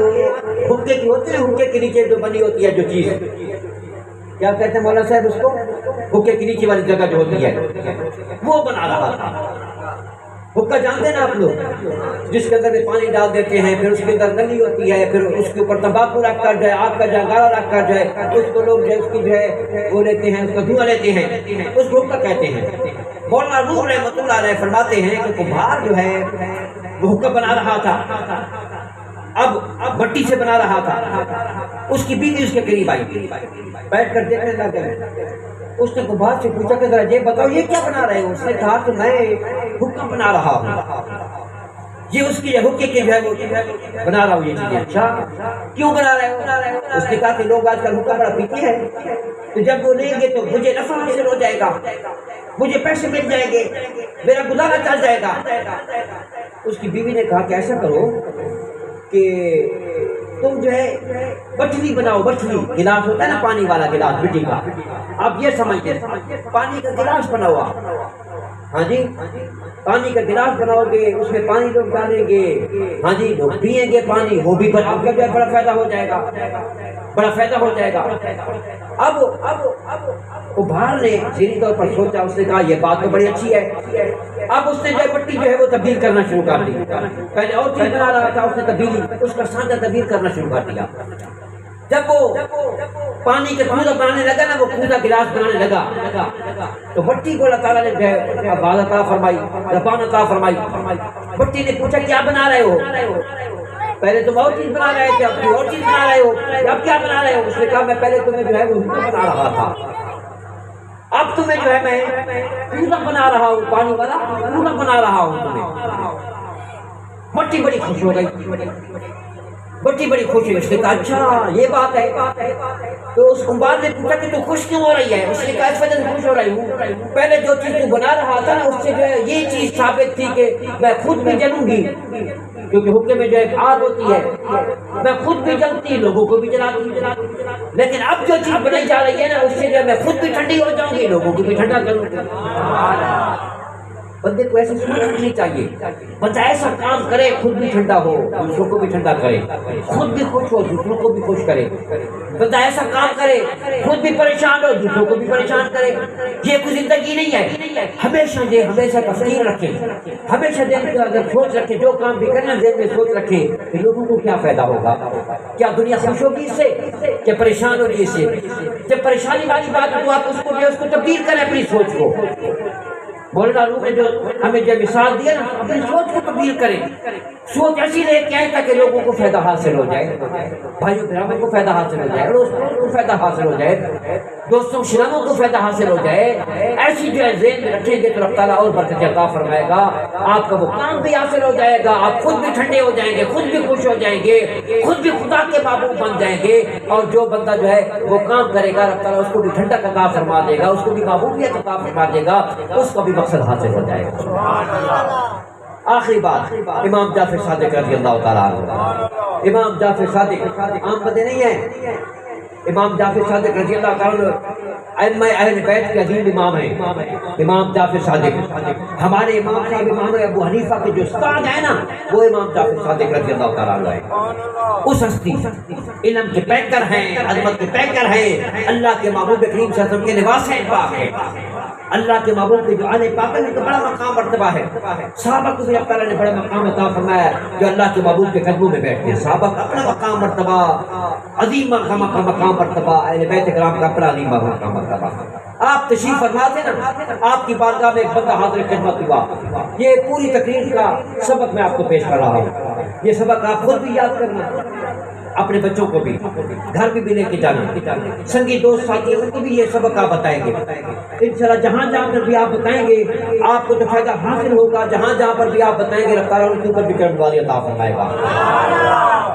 حقے کی ہوتی ہے، حقے کے نیچے جو بنی ہوتی ہے جو چیز، کیا کہتے ہیں مولانا صاحب اس کو؟ حقے کے نیچے والی جگہ جو ہوتی ہے وہ بنا رہا تھا۔ حقہ جانتے ہیں نا آپ لوگ، جس کے اندر میں پانی ڈال دیتے ہیں، پھر اس کے اندر نلی ہوتی ہے، پھر اس کے اوپر تمباکو رکھ کر جو ہے، آگ کا جنگارہ رکھ کر جو ہے اس کو لوگ جو ہے اس کی جو ہے وہ لیتے ہیں، اس کا دھواں لیتے ہیں، اس کو حقہ کہتے ہیں۔ مولانا روح رحمۃ اللہ علیہ فرماتے ہیں کہ کمبھار جو ہے وہ حقہ بنا رہا تھا، اب مٹی سے بنا رہا تھا۔ اس کی بیوی اس کے قریب آئی، بیٹھ کر دیکھنے لگ گئے۔ اس نے کمبھار سے پوچھا کہ ذرا یہ بتاؤ یہ کیا بنا رہے ہو؟ اس نے کہا کہ میں حقہ بنا رہا ہوں، یہ اس کی حقے کی جو ہے وہ بنا رہا ہوں یہ چیزیں۔ اچھا کیوں بنا رہے ہو؟ اس نے کہا کہ لوگ آج کل حقہ بڑا پیتے ہیں، تو جب وہ لیں گے تو مجھے نفع حاصل ہو جائے گا، مجھے پیسے مل جائیں گے، میرا گزارا چل جائے گا۔ اس کی بیوی نے کہا کہ ایسا کرو کہ تم جو ہے بٹلی بناؤ، بٹلی گلاس ہوتا ہے نا پانی والا گلاس مٹی کا، آپ یہ سمجھتے پانی کا گلاس بناؤ آپ، ہاں جی پانی کا گلاس بناؤ گے، اس میں پانی لوگ ڈالیں گے، ہاں جی لوگ پئیں گے پانی، وہ بھی آپ کا جو ہے بڑا فائدہ ہو جائے گا، بڑا فائدہ ہو جائے گا۔ اب کمبھار نے ذہنی طور پر سوچا، اس نے کہا یہ بات تو بڑی اچھی ہے۔ اب اس نے جو مٹی جو ہے وہ تبدیل کرنا شروع کر دی، پہلے اور چیز بنا رہا تھا، اس نے تبدیلی اس کا سانچہ تبدیل کرنا شروع کر دیا۔ جب وہ پانی کے کوزہ بنانے لگا نا، وہ کوزہ گلاس بنانے لگا، تو مٹی کو اللہ تعالیٰ نے جو ہے آواز عطا فرمائی، زبان عطا فرمائی۔ مٹی نے پوچھا کیا بنا رہے ہو؟ پہلے تم اور چیز بنا رہے تھے، اب کوئی اور چیز بنا رہے ہو، اب کیا بنا رہے ہو؟ اس نے کہا میں پہلے تمہیں جو ہے وہ حقہ بنا رہا تھا، اب تمہیں جو ہے میں کوزہ بنا رہا ہوں، پانی والا کوزہ بنا رہا ہوں تمہیں۔ مٹی بڑی خوش ہو گئی، مٹی بڑی خوش ہوئی۔ اس نے کہا اچھا یہ بات ہے۔ تو اس کمبھار نے پوچھا کہ تو خوش کیوں ہو رہی ہے؟ اس نے کہا اس وجہ سے خوش ہو رہی ہوں، پہلے جو چیز تو بنا رہا تھا نا اس سے جو ہے یہ چیز ثابت تھی کہ میں خود بھی جلوں گی، کیونکہ حقے میں جو ہے آگ ہوتی ہے، میں خود بھی جلتی لوگوں کو بھی جلاتی، لیکن اب جو چیز بنائی جا رہی ہے نا اس سے جو ہے میں خود بھی ٹھنڈی ہو جاؤں گی، لوگوں کو بھی ٹھنڈا کروں گی۔ بندے کو ایسی سوچ رکھنی چاہیے، بندہ ایسا کام کرے خود بھی ٹھنڈا ہو، دوسروں کو بھی ٹھنڈا کرے، خود بھی خوش ہو دوسروں کو بھی خوش کرے۔ بندہ ایسا کام کرے خود بھی پریشان ہو دوسروں کو بھی پریشان کرے۔ یہ کوئی زندگی نہیں ہے۔ ہمیشہ تفکیر رکھیں، ہمیشہ دل کے اندر سوچ رکھیں، جو کام بھی کرنا ذہن میں سوچ رکھیں کہ لوگوں کو کیا فائدہ ہوگا، کیا دنیا خوش ہوگی اس سے، کیا پریشان ہوگی اس سے۔ جب پریشانی والی بات ہو آپ اس کو تبدیل کریں اپنی سوچ کو۔ مولانا روح نے جو ہمیں جو مثال دیا نا، اپنی سوچ کو تبدیل کریں، سوچ ایسی لے کے آئے تاکہ لوگوں کو فائدہ حاصل ہو جائے، بھائیوں براموں کو فائدہ حاصل ہو جائے، دوستوں کو فائدہ حاصل ہو جائے، دوستوں شناموں کو فائدہ حاصل ہو جائے۔ ایسی جو ہے ذہن میں رکھیں گے تو اللہ تعالیٰ اور برکت عطا فرمائے گا، آپ کا وہ کام بھی حاصل ہو جائے گا، آپ خود بھی ٹھنڈے ہو جائیں گے، خود بھی خوش ہو جائیں گے، خود بھی خدا کے محبوب بن جائیں گے، اور جو بندہ جو ہے وہ کام کرے گا اللہ تعالیٰ اس کو بھی ٹھنڈک عطا فرما دے گا، اس کو بھی محبوبیت عطا فرما دے گا، اس کا بھی مقصد حاصل ہو جائے گا۔ آخری بات، امام جعفر صادق رضی اللہ تعالیٰ عنہ۔ امام جعفر صادق عام بندے نہیں ہیں، امام جعفر صادق رضی اللہ تعالیٰ ائمہ اہل بیت کے عظیم امام ہیں۔ امام جعفر صادق ہمارے امام صاحب امام ابو حنیفہ کے جو استاد ہیں نا، وہ امام جعفر صادق رضی اللہ تعالیٰ عنہ ہیں۔ اس ہستی علم کے پیکر ہیں، عظمت کے پیکر ہیں، اللہ کے محبوب کریم صلی اللہ علیہ وسلم کے نواس ہیں، پاک ہیں۔ اللہ کے محبوب کے جو آنے پاک میں تو بڑا مقام مرتبہ ہے. صحابہ کو بھی اللہ تعالیٰ نے بڑا مقام عطا فرمایا جو اللہ کے محبوب کے قدموں میں بیٹھتے ہیں. صحابہ کا اپنا مقام مرتبہ عظیم مقام مرتبہ، اہل بیت کرام کا اپنا عظیم مقام مرتبہ. آپ تشریف فرما تھے نا، آپ کی بارگاہ میں ایک بندہ حاضر خدمت ہوا. یہ پوری تقریر کا سبق میں آپ کو پیش کر رہا ہوں. یہ سبق آپ خود بھی یاد کرنا، اپنے بچوں کو بھی گھر بھی لے کے جانا. سنگی دوست ساتھی ان کو بھی یہ سبق آپ بتائیں گے انشاءاللہ. جہاں جہاں پر بھی آپ بتائیں گے آپ کو تو فائدہ حاصل ہوگا. جہاں جہاں پر بھی آپ بتائیں گے اللہ تعالیٰ ان کے اوپر بھی کرم والی عطا فرمائے گا.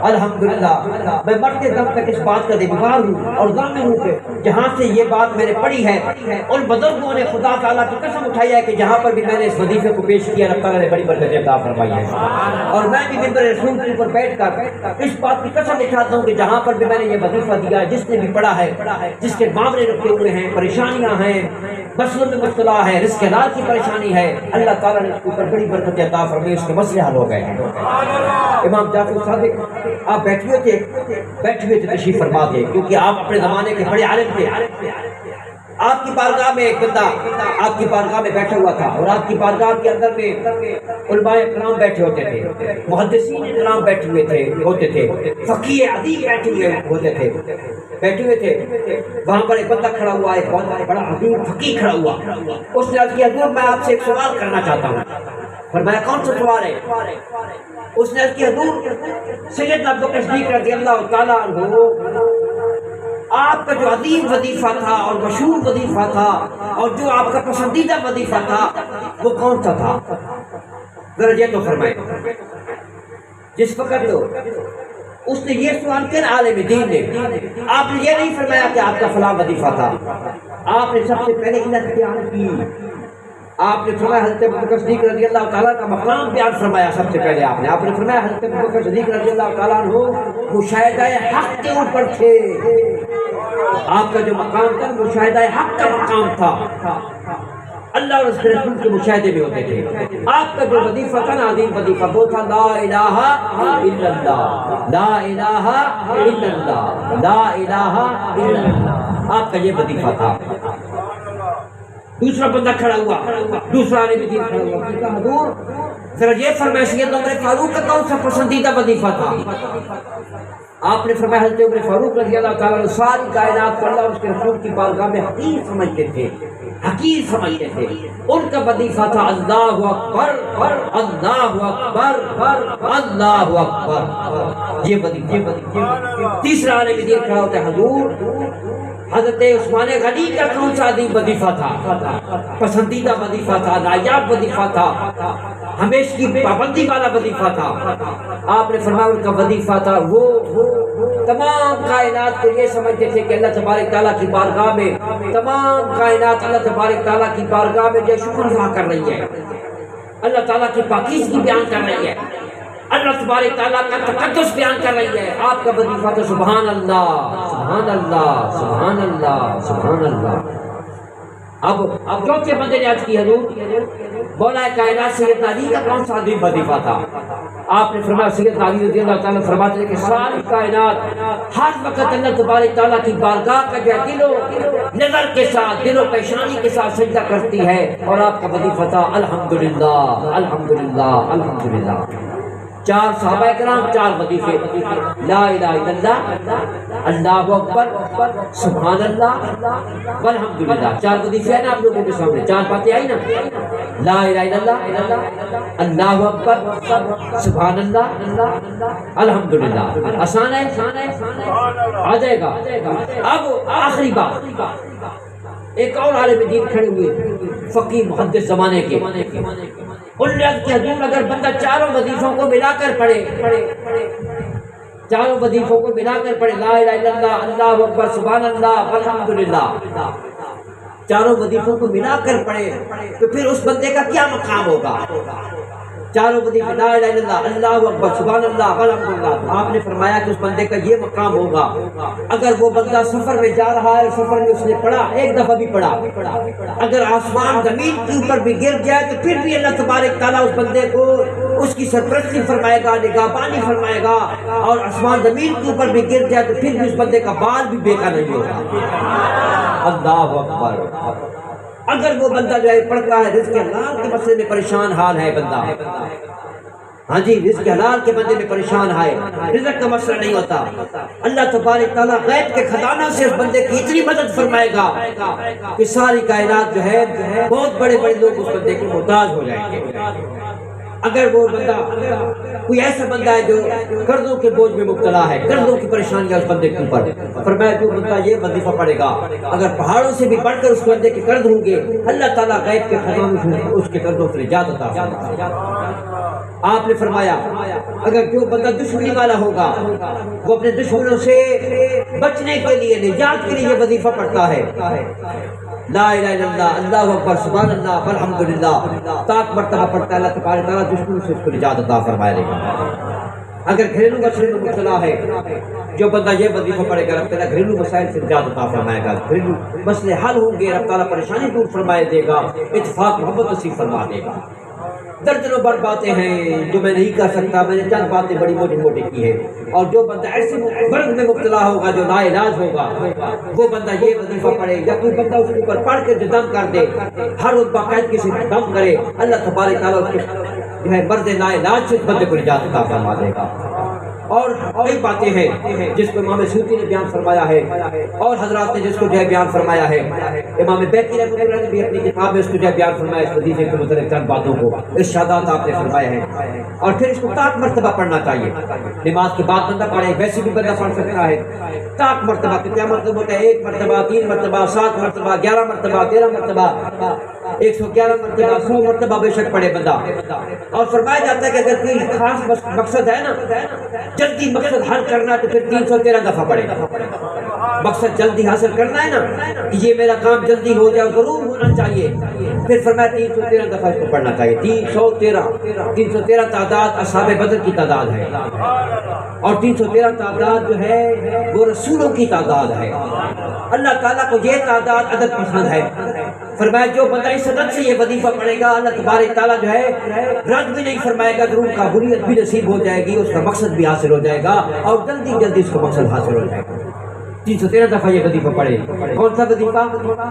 الحمدللہ میں مرتے دم تک اس بات کا دیوار ہوں اور ضامن ہوں کہ جہاں سے یہ بات میں نے پڑھی ہے ان بزرگوں نے خدا تعالیٰ کی قسم اٹھائی ہے کہ جہاں پر بھی میں نے اس وظیفے کو پیش کیا اللہ تعالیٰ نے بڑی برکت عطا فرمائی ہے. اور میں بھی منبر رسول کے اوپر بیٹھ کر اس بات کی قسم اٹھاتا ہوں کہ جہاں پر بھی میں نے یہ وظیفہ دیا، جس نے بھی پڑھا ہے، جس کے معاملے رکھے ہوئے ہیں، پریشانیاں ہیں، مسئلوں میں مبتلا ہے، رزق حلال کی پریشانی ہے، اللہ تعالیٰ نے اس کے اوپر بڑی برکت عطا فرمائی، اس کے مسئلے حل ہو گئے ہیں. امام جعفر صادق آپ بیٹھے ہوئے تھے تشریف فرما تھے کیونکہ آپ اپنے زمانے کے بڑے عالم تھے. آپ کی بارگاہ میں ایک بندہ آپ کی بارگاہ میں بیٹھا ہوا تھا اور آپ کی بارگاہ کے اندر میں علماء کرام بیٹھے ہوتے تھے، محدثین کرام بیٹھے ہوئے ہوتے تھے، فقیہ ادیب بیٹھے ہوئے تھے. وہاں پر ایک بندہ کھڑا ہوا، ایک بہت بڑا عظیم فقیہ کھڑا ہوا. اس نے عرض کیا حضور میں آپ سے ایک سوال کرنا چاہتا ہوں. فرمایا کون سا سوال ہے؟ اس نے عرض کیا حضور سیدنا ابوبکر صدیق رضی اللہ تعالیٰ عنہ آپ کا جو عظیم وظیفہ تھا اور مشہور وظیفہ تھا اور جو آپ کا پسندیدہ وظیفہ تھا وہ کون سا تھا؟ ذرا یہ تو فرمائے. جس وقت اس نے یہ سوال کیا عالم دین نے، آپ نے یہ نہیں فرمایا کہ آپ کا فلاں وظیفہ تھا. آپ نے سب سے پہلے علت بیان کی. آپ نے فرمایا حضرت ابوبکر صدیق رضی اللہ تعالیٰ کا مقام بیان فرمایا. سب سے پہلے آپ نے فرمایا حضرت ابوبکر صدیق رضی اللہ تعالیٰ عنہ مشاہدہ حق کے اوپر تھے. آپ کا جو مقام تھا مشاہدہ حق کا مقام تھا، اللہ اور اس کے رسول کے مشاہدے میں ہوتے تھے. آپ کا جو وظیفہ تھا نا عظیم وظیفہ وہ تھا لا الہ الا اللہ، لا الہ الا اللہ، لا الہ الا اللہ. آپ کا یہ وظیفہ تھا. دوسرا بندہ کھڑا ہوا، دوسرا عالم دین کھڑا ہوا. حضور ذرا یہ فرمائے سیدنا عمر فاروق کا کون سا پسندیدہ وظیفہ تھا؟ آپ نے فرمایا حضرت عمر فاروق رضی اللہ تعالیٰ عنہ ساری کائنات کو اللہ اور اس کے رسول کی بارگاہ میں حقیر سمجھتے تھے، حقیر سمجھتے تھے. ان کا وظیفہ تھا اللہ اکبر، اللہ اکبر، اللہ اکبر. یہ وظیفہ. تیسرا عالم دین کھڑا ہوتا ہے حضور حضرت عثمان غنی کا کون سا عظیم وظیفہ تھا؟ پسندیدہ وظیفہ تھا، نایاب وظیفہ تھا، ہمیشہ کی پابندی والا وظیفہ تھا. آپ نے فرمایا ان کا وظیفہ تھا وہ تمام کائنات کو یہ سمجھتے تھے کہ اللہ تبارک تعالیٰ کی بارگاہ میں تمام کائنات اللہ تبارک تعالیٰ کی بارگاہ میں جو شکر ادا کر رہی ہے، اللہ تعالیٰ کی پاکیزگی بیان کر رہی ہے، اللہ تبارک تعالیٰ کا تقدس بیان کر رہی ہے. آپ کا وظیفہ تو سبحان اللہ، سبحان اللہ، سبحان اللہ، سبحان اللہ. اب چوتھے بندے نے عرض کی حضور مولا کائنات سیدنا علی کا کون سا عظیم وظیفہ تھا؟ آپ نے فرمایا سیدنا علی رضی اللہ تعالیٰ فرماتے ہیں کہ ساری کائنات ہر وقت اللہ تبارک تعالیٰ کی بارگاہ کا جو دل و نظر کے ساتھ، دل و پیشانی کے ساتھ سجدہ کرتی ہے. اور آپ کا وظیفہ تھا الحمدللہ، الحمدللہ، الحمدللہ. چار صحابہ کرام، چار وظیفے، لا الہ الا اللہ، اللہ اکبر، سبحان اللہ، والحمدللہ. چار وظیفے ہیں نا آپ لوگوں کے سامنے، چار باتیں آئی نا، لا الہ الا اللہ، اللہ اکبر، سبحان اللہ، الحمدللہ. آسان ہے، آ جائے گا. اب آخری بات، ایک اور عالم دین کھڑے ہوئے فقیہ محدث زمانے کے. ان نے عرض کیا حضور اگر بندہ چاروں وظیفوں کو ملا کر پڑھے، چاروں وظیفوں کو ملا کر پڑھے، لا الہ الا اللہ، اللہ اکبر، سبحان اللہ، الحمدللہ، چاروں وظیفوں کو ملا کر پڑھے تو پھر اس بندے کا کیا مقام ہوگا؟ چاروں وظیفے لا الہ الا اللہ، اللہ اکبر، سبحان اللہ، الحمدللہ. آپ نے فرمایا کہ اس بندے کا یہ مقام ہوگا اگر وہ بندہ سفر میں جا رہا ہے، سفر میں اس نے پڑھا، ایک دفعہ بھی پڑھا، اگر آسمان زمین کے اوپر بھی گر جائے تو پھر بھی اللہ تبارک تعالیٰ اس بندے کو اس کی سرپرستی فرمائے گا، نگہبانی فرمائے گا. اور آسمان زمین کے اوپر بھی گر جائے تو پھر بھی اس بندے کا بال بھی بیکار نہیں ہوگا. اللہ اکبر، اگر وہ بندہ جو ہے پڑھتا ہے رزق حلال کے مسئلے میں پریشان حال ہے بندہ، ہاں جی رزق حلال کے بندے میں پریشان ہے، رزق کا مسئلہ نہیں ہوتا، اللہ تبارک تعالیٰ غیب کے خزانوں سے اس بندے کی اتنی مدد فرمائے گا کہ ساری کائنات جو ہے بہت بڑے بڑے لوگ اس بندے کے محتاج ہو جائیں گے۔ اگر وہ بندہ کوئی ایسا بندہ ہے جو قرضوں کے بوجھ میں مبتلا ہے، قرضوں کی پریشانیاں اس بندے کے اوپر، فرمایا جو بندہ یہ وظیفہ پڑھے گا اگر پہاڑوں سے بھی بڑھ کر اس بندے کے قرض ہوں گے، اللہ تعالیٰ غیب کے خزانوں سے اس کے قرضوں سے نجات عطا فرمائے گا۔ آپ نے فرمایا اگر جو بندہ دشمنی والا ہوگا وہ اپنے دشمنوں سے بچنے کے لیے، نجات کے لیے یہ وظیفہ پڑھتا ہے، لا الہ الا اللہ، اللہ اکبر، سبحان اللہ، والحمدللہ، طاق مرتبہ پڑھتا ہے، اللہ تبارک تعالیٰ دشمنوں سے اس کو نجات عطا فرمائے گا۔ اگر گھریلو مسئلے میں مبتلا ہے، جو بندہ یہ وظیفہ پڑھے گا رب تعالیٰ گھریلو مسائل سے نجات عطا فرمائے گا، گھریلو مسئلے حل ہوں گے، رب تعالیٰ پریشانی دور فرمائے دے گا، اتفاق محبت نصیب فرما دے گا۔ درجنوں بڑھ باتیں ہیں جو میں نہیں کر سکتا، میں نے چند باتیں بڑی موٹی موٹی کی ہے، اور جو بندہ ایسے مرض میں مبتلا ہوگا جو لا علاج ہوگا وہ بندہ یہ وظیفہ پڑھے، یا کوئی بندہ اس کے اوپر پڑھ کے جو دم کر دے، ہر روز باقاعدگی سے دم کرے، اللہ تبارک تعالیٰ اس کے جو ہے مرض لا علاج سے اس بندے کو نجات عطا فرما دے گا۔ اور کئی باتیں ہیں جس کو امام سیوطی نے بیان فرمایا ہے اور حضرات نے جس کو جو ہے بیان فرمایا ہے، امام بیہقی رحمۃ اللہ نے بھی اپنی کتاب میں اس کو جو ہے بیان فرمایا، اس حدیث کے متعلق چند باتوں کو ارشادات آپ نے فرمایا ہے۔ اور پھر اس کو طاق مرتبہ پڑھنا چاہیے، نماز کے بعد بندہ پڑھے، ویسے بھی بندہ پڑھ سکتا ہے، طاق مرتبہ کتنا مرتبہ ہوتا ہے؟ 1 مرتبہ، 3 مرتبہ، 7 مرتبہ، 11 مرتبہ، 13 مرتبہ، 111 مرتبہ، 100 مرتبہ بے شک پڑھے بندہ۔ اور فرمایا جاتا ہے کہ اگر کوئی خاص مقصد ہے نا، جلدی مقصد حل کرنا تو پھر 313 دفعہ پڑھے۔ مقصد جلدی حاصل کرنا ہے نا کہ یہ میرا کام جلدی ہو جائے، ضرور ہونا چاہیے، پھر فرمایا 313 دفعہ اس کو پڑھنا چاہیے۔ 313 تعداد اصحاب بدر کی تعداد ہے، اور 313 تعداد جو ہے وہ رسولوں کی تعداد ہے۔ اللہ تعالیٰ کو یہ تعداد عدد پسند ہے، فرمایا جو بندہ اس عدد سے یہ وظیفہ پڑھے گا اللہ تبارک تعالیٰ جو ہے رد بھی نہیں فرمائے گا، ضرور قبولیت بھی نصیب ہو جائے گی، اس کا مقصد بھی حاصل ہو جائے گا، اور جلدی جلدی اس کو مقصد حاصل ہو جائے گا۔ 313 دفعہ یہ وظیفہ پڑھے۔ کون سا وظیفہ؟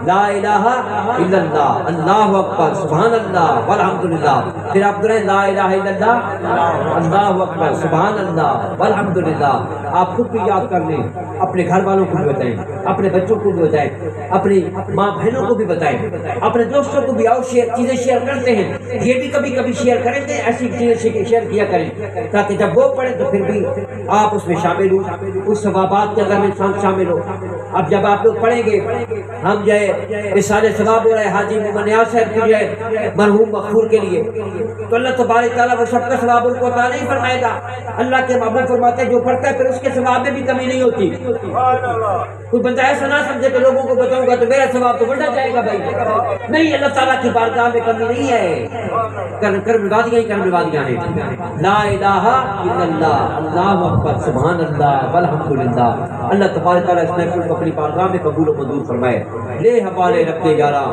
لا الہ الا اللہ، اللہ اکبر، سبحان اللہ، والحمدللہ۔ پھر آپ دوریں لا الہ الا اللہ، اللہ اکبر، سبحان اللہ، والحمدللہ۔ آپ خود بھی یاد کر لیں، اپنے گھر والوں کو بھی بتائیں، اپنے بچوں کو بھی بتائیں، اپنی ماں بہنوں کو بھی بتائیں، اپنے دوستوں کو بھی، اور چیزیں شیئر کرتے ہیں یہ بھی کبھی کبھی شیئر کریں گے، ایسی چیزیں شیئر کیا کریں تاکہ جب وہ پڑھیں تو پھر بھی آپ اس میں شامل ہوں، اس ثوابات کے اندر انسان شامل ہو۔ اب جب آپ لوگ پڑھیں گے، ہم جو ہے یہ سارے ثواب ہو رہے ہیں حاجی محمد نیاز صاحب کی جو ہے مرحوم مغفور کے لیے، تو اللہ تبارک تعالیٰ وہ سب کا ثواب ان کو عطا نہیں فرمائے گا۔ اللہ کے محبوب فرماتے ہیں جو پڑھتا ہے پھر اس کے ثواب میں بھی کمی نہیں ہوتی۔ کوئی بندہ ایسا نہ سمجھے کہ لوگوں کو بتاؤں گا تو میرا ثواب تو بڑھتا جائے گا، بھائی نہیں، اللہ تعالیٰ کی بارگاہ میں کمی نہیں ہے، کرموادیاں ہی کرموادیاں ہیں۔ لا الہ الا اللہ، اللہ اکبر، سبحان اللہ، والحمدللہ۔ اللہ تبارک تعالیٰ اس محفل کو اپنی بارگاہ میں قبول و منظور فرمائے۔ لے حوالے رکھتے یارا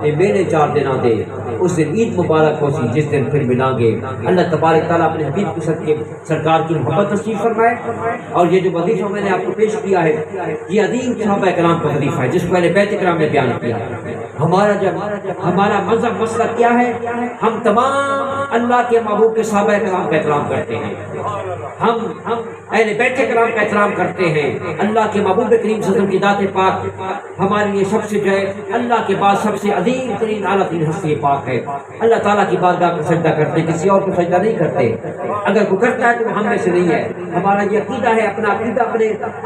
اے میرے 4 دن دے، اس دن عید مبارک ہو سی جس دن پھر ملیں گے۔ اللہ تبارک تعالیٰ اپنے حبیب کے صدقے سرکار کی محبت نصیب فرمائے۔ اور یہ جو وظیفہ میں نے آپ کو پیش کیا ہے یہ عظیم صحابہ کرام کا وظیفہ ہے جس کو اہل بیت کرام نے بیان کیا۔ ہمارا مذہب مسئلہ کیا ہے؟ ہم تمام اللہ کے محبوب کے صحابہ کرام کا احترام کرتے ہیں، ہم اہل بیت کرام کا احترام کرتے ہیں، اللہ کے محبوب کریم صلی اللہ علیہ وسلم کی ذات پاک ہمارے لیے سب سے جو ہے اللہ کے بعد سب سے عظیم ترین اعلیٰ ترین ہستی پاک ہے۔ اللہ تعالیٰ کی بارگاہ کو سجدہ کرتے، کسی اور کو سجدہ نہیں کرتے، اگر کوئی کرتا ہے تو ہم میں سے نہیں ہے۔ ہمارا یہ عقیدہ ہے، اپنا عقیدہ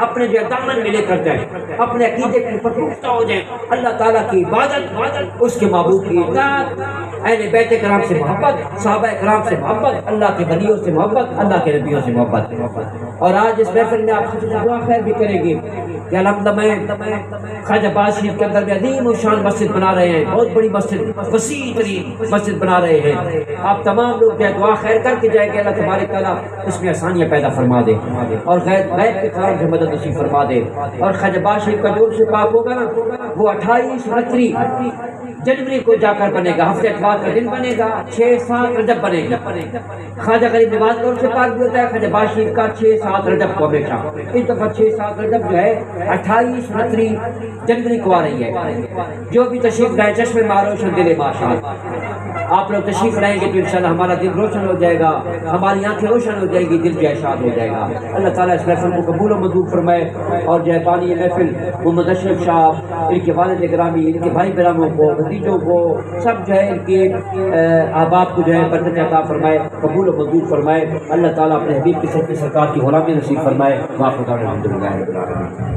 اپنے جو دامن میں لے کر جائیں، اپنے عقیدے کے اوپر پختہ ہو جائیں، اللہ تعالیٰ کی عبادت، اس کے محبوب کی اطاعت، اہل بیت کرام سے محبت، صحابہ کرام سے محبت، اللہ کے ولیوں سے محبت، اللہ کے نبیوں سے محبت۔ اور آج اس محفل میں آپ سے دعا خیر بھی کریں گے کہ الحمدللہ میں خواجہ باز شریف کے اندر میں عظیم الشان مسجد بنا رہے ہیں، بہت بڑی مسجد، وسیع ترین مسجد بنا رہے ہیں۔ آپ تمام لوگ جو دعا خیر کر کے جائیں گے، اللہ تبارک تعالیٰ اس میں آسانیاں پیدا فرما دے اور غیب کے کام سے مدد نصیب فرما دے۔ اور خواجہ باز شریف کا جو سے پاک ہوگا نا وہ 28 29 جنوری کو جا کر بنے گا، ہفتے اتوار کا دن بنے گا، 6-7 رجب بنے گا۔ خواجہ غریب نواز کا سے پاک بھی ہوتا ہے، خواجہ باشیر کا 6-7 رجب کو ہمیشہ۔ اس دفعہ 6-7 رجب جو ہے 28-29 جنوری کو آ رہی ہے۔ جو بھی تشریف لائے چشم ماں روشن دل بادشاہ، آپ لوگ تشریف لائیں گے تو انشاءاللہ ہمارا دل روشن ہو جائے گا، ہماری آنکھیں روشن ہو جائیں گی، دل بھی ارشاد ہو جائے گا۔ اللہ تعالیٰ اس محفل کو قبول و منظور فرمائے، اور جو ہے بانی محفل محمد اشرف صاحب، ان کے والد گرامی، ان کے بھائی براموں کو، بھتیجوں کو، سب جو ہے ان کے احباب کو جو ہے برکت عطا فرمائے، قبول و منظور فرمائے۔ اللہ تعالیٰ اپنے حبیب کی سرکار کی غلامی نصیب فرمائے۔ واقعہ الحمدللہ رب العالمین۔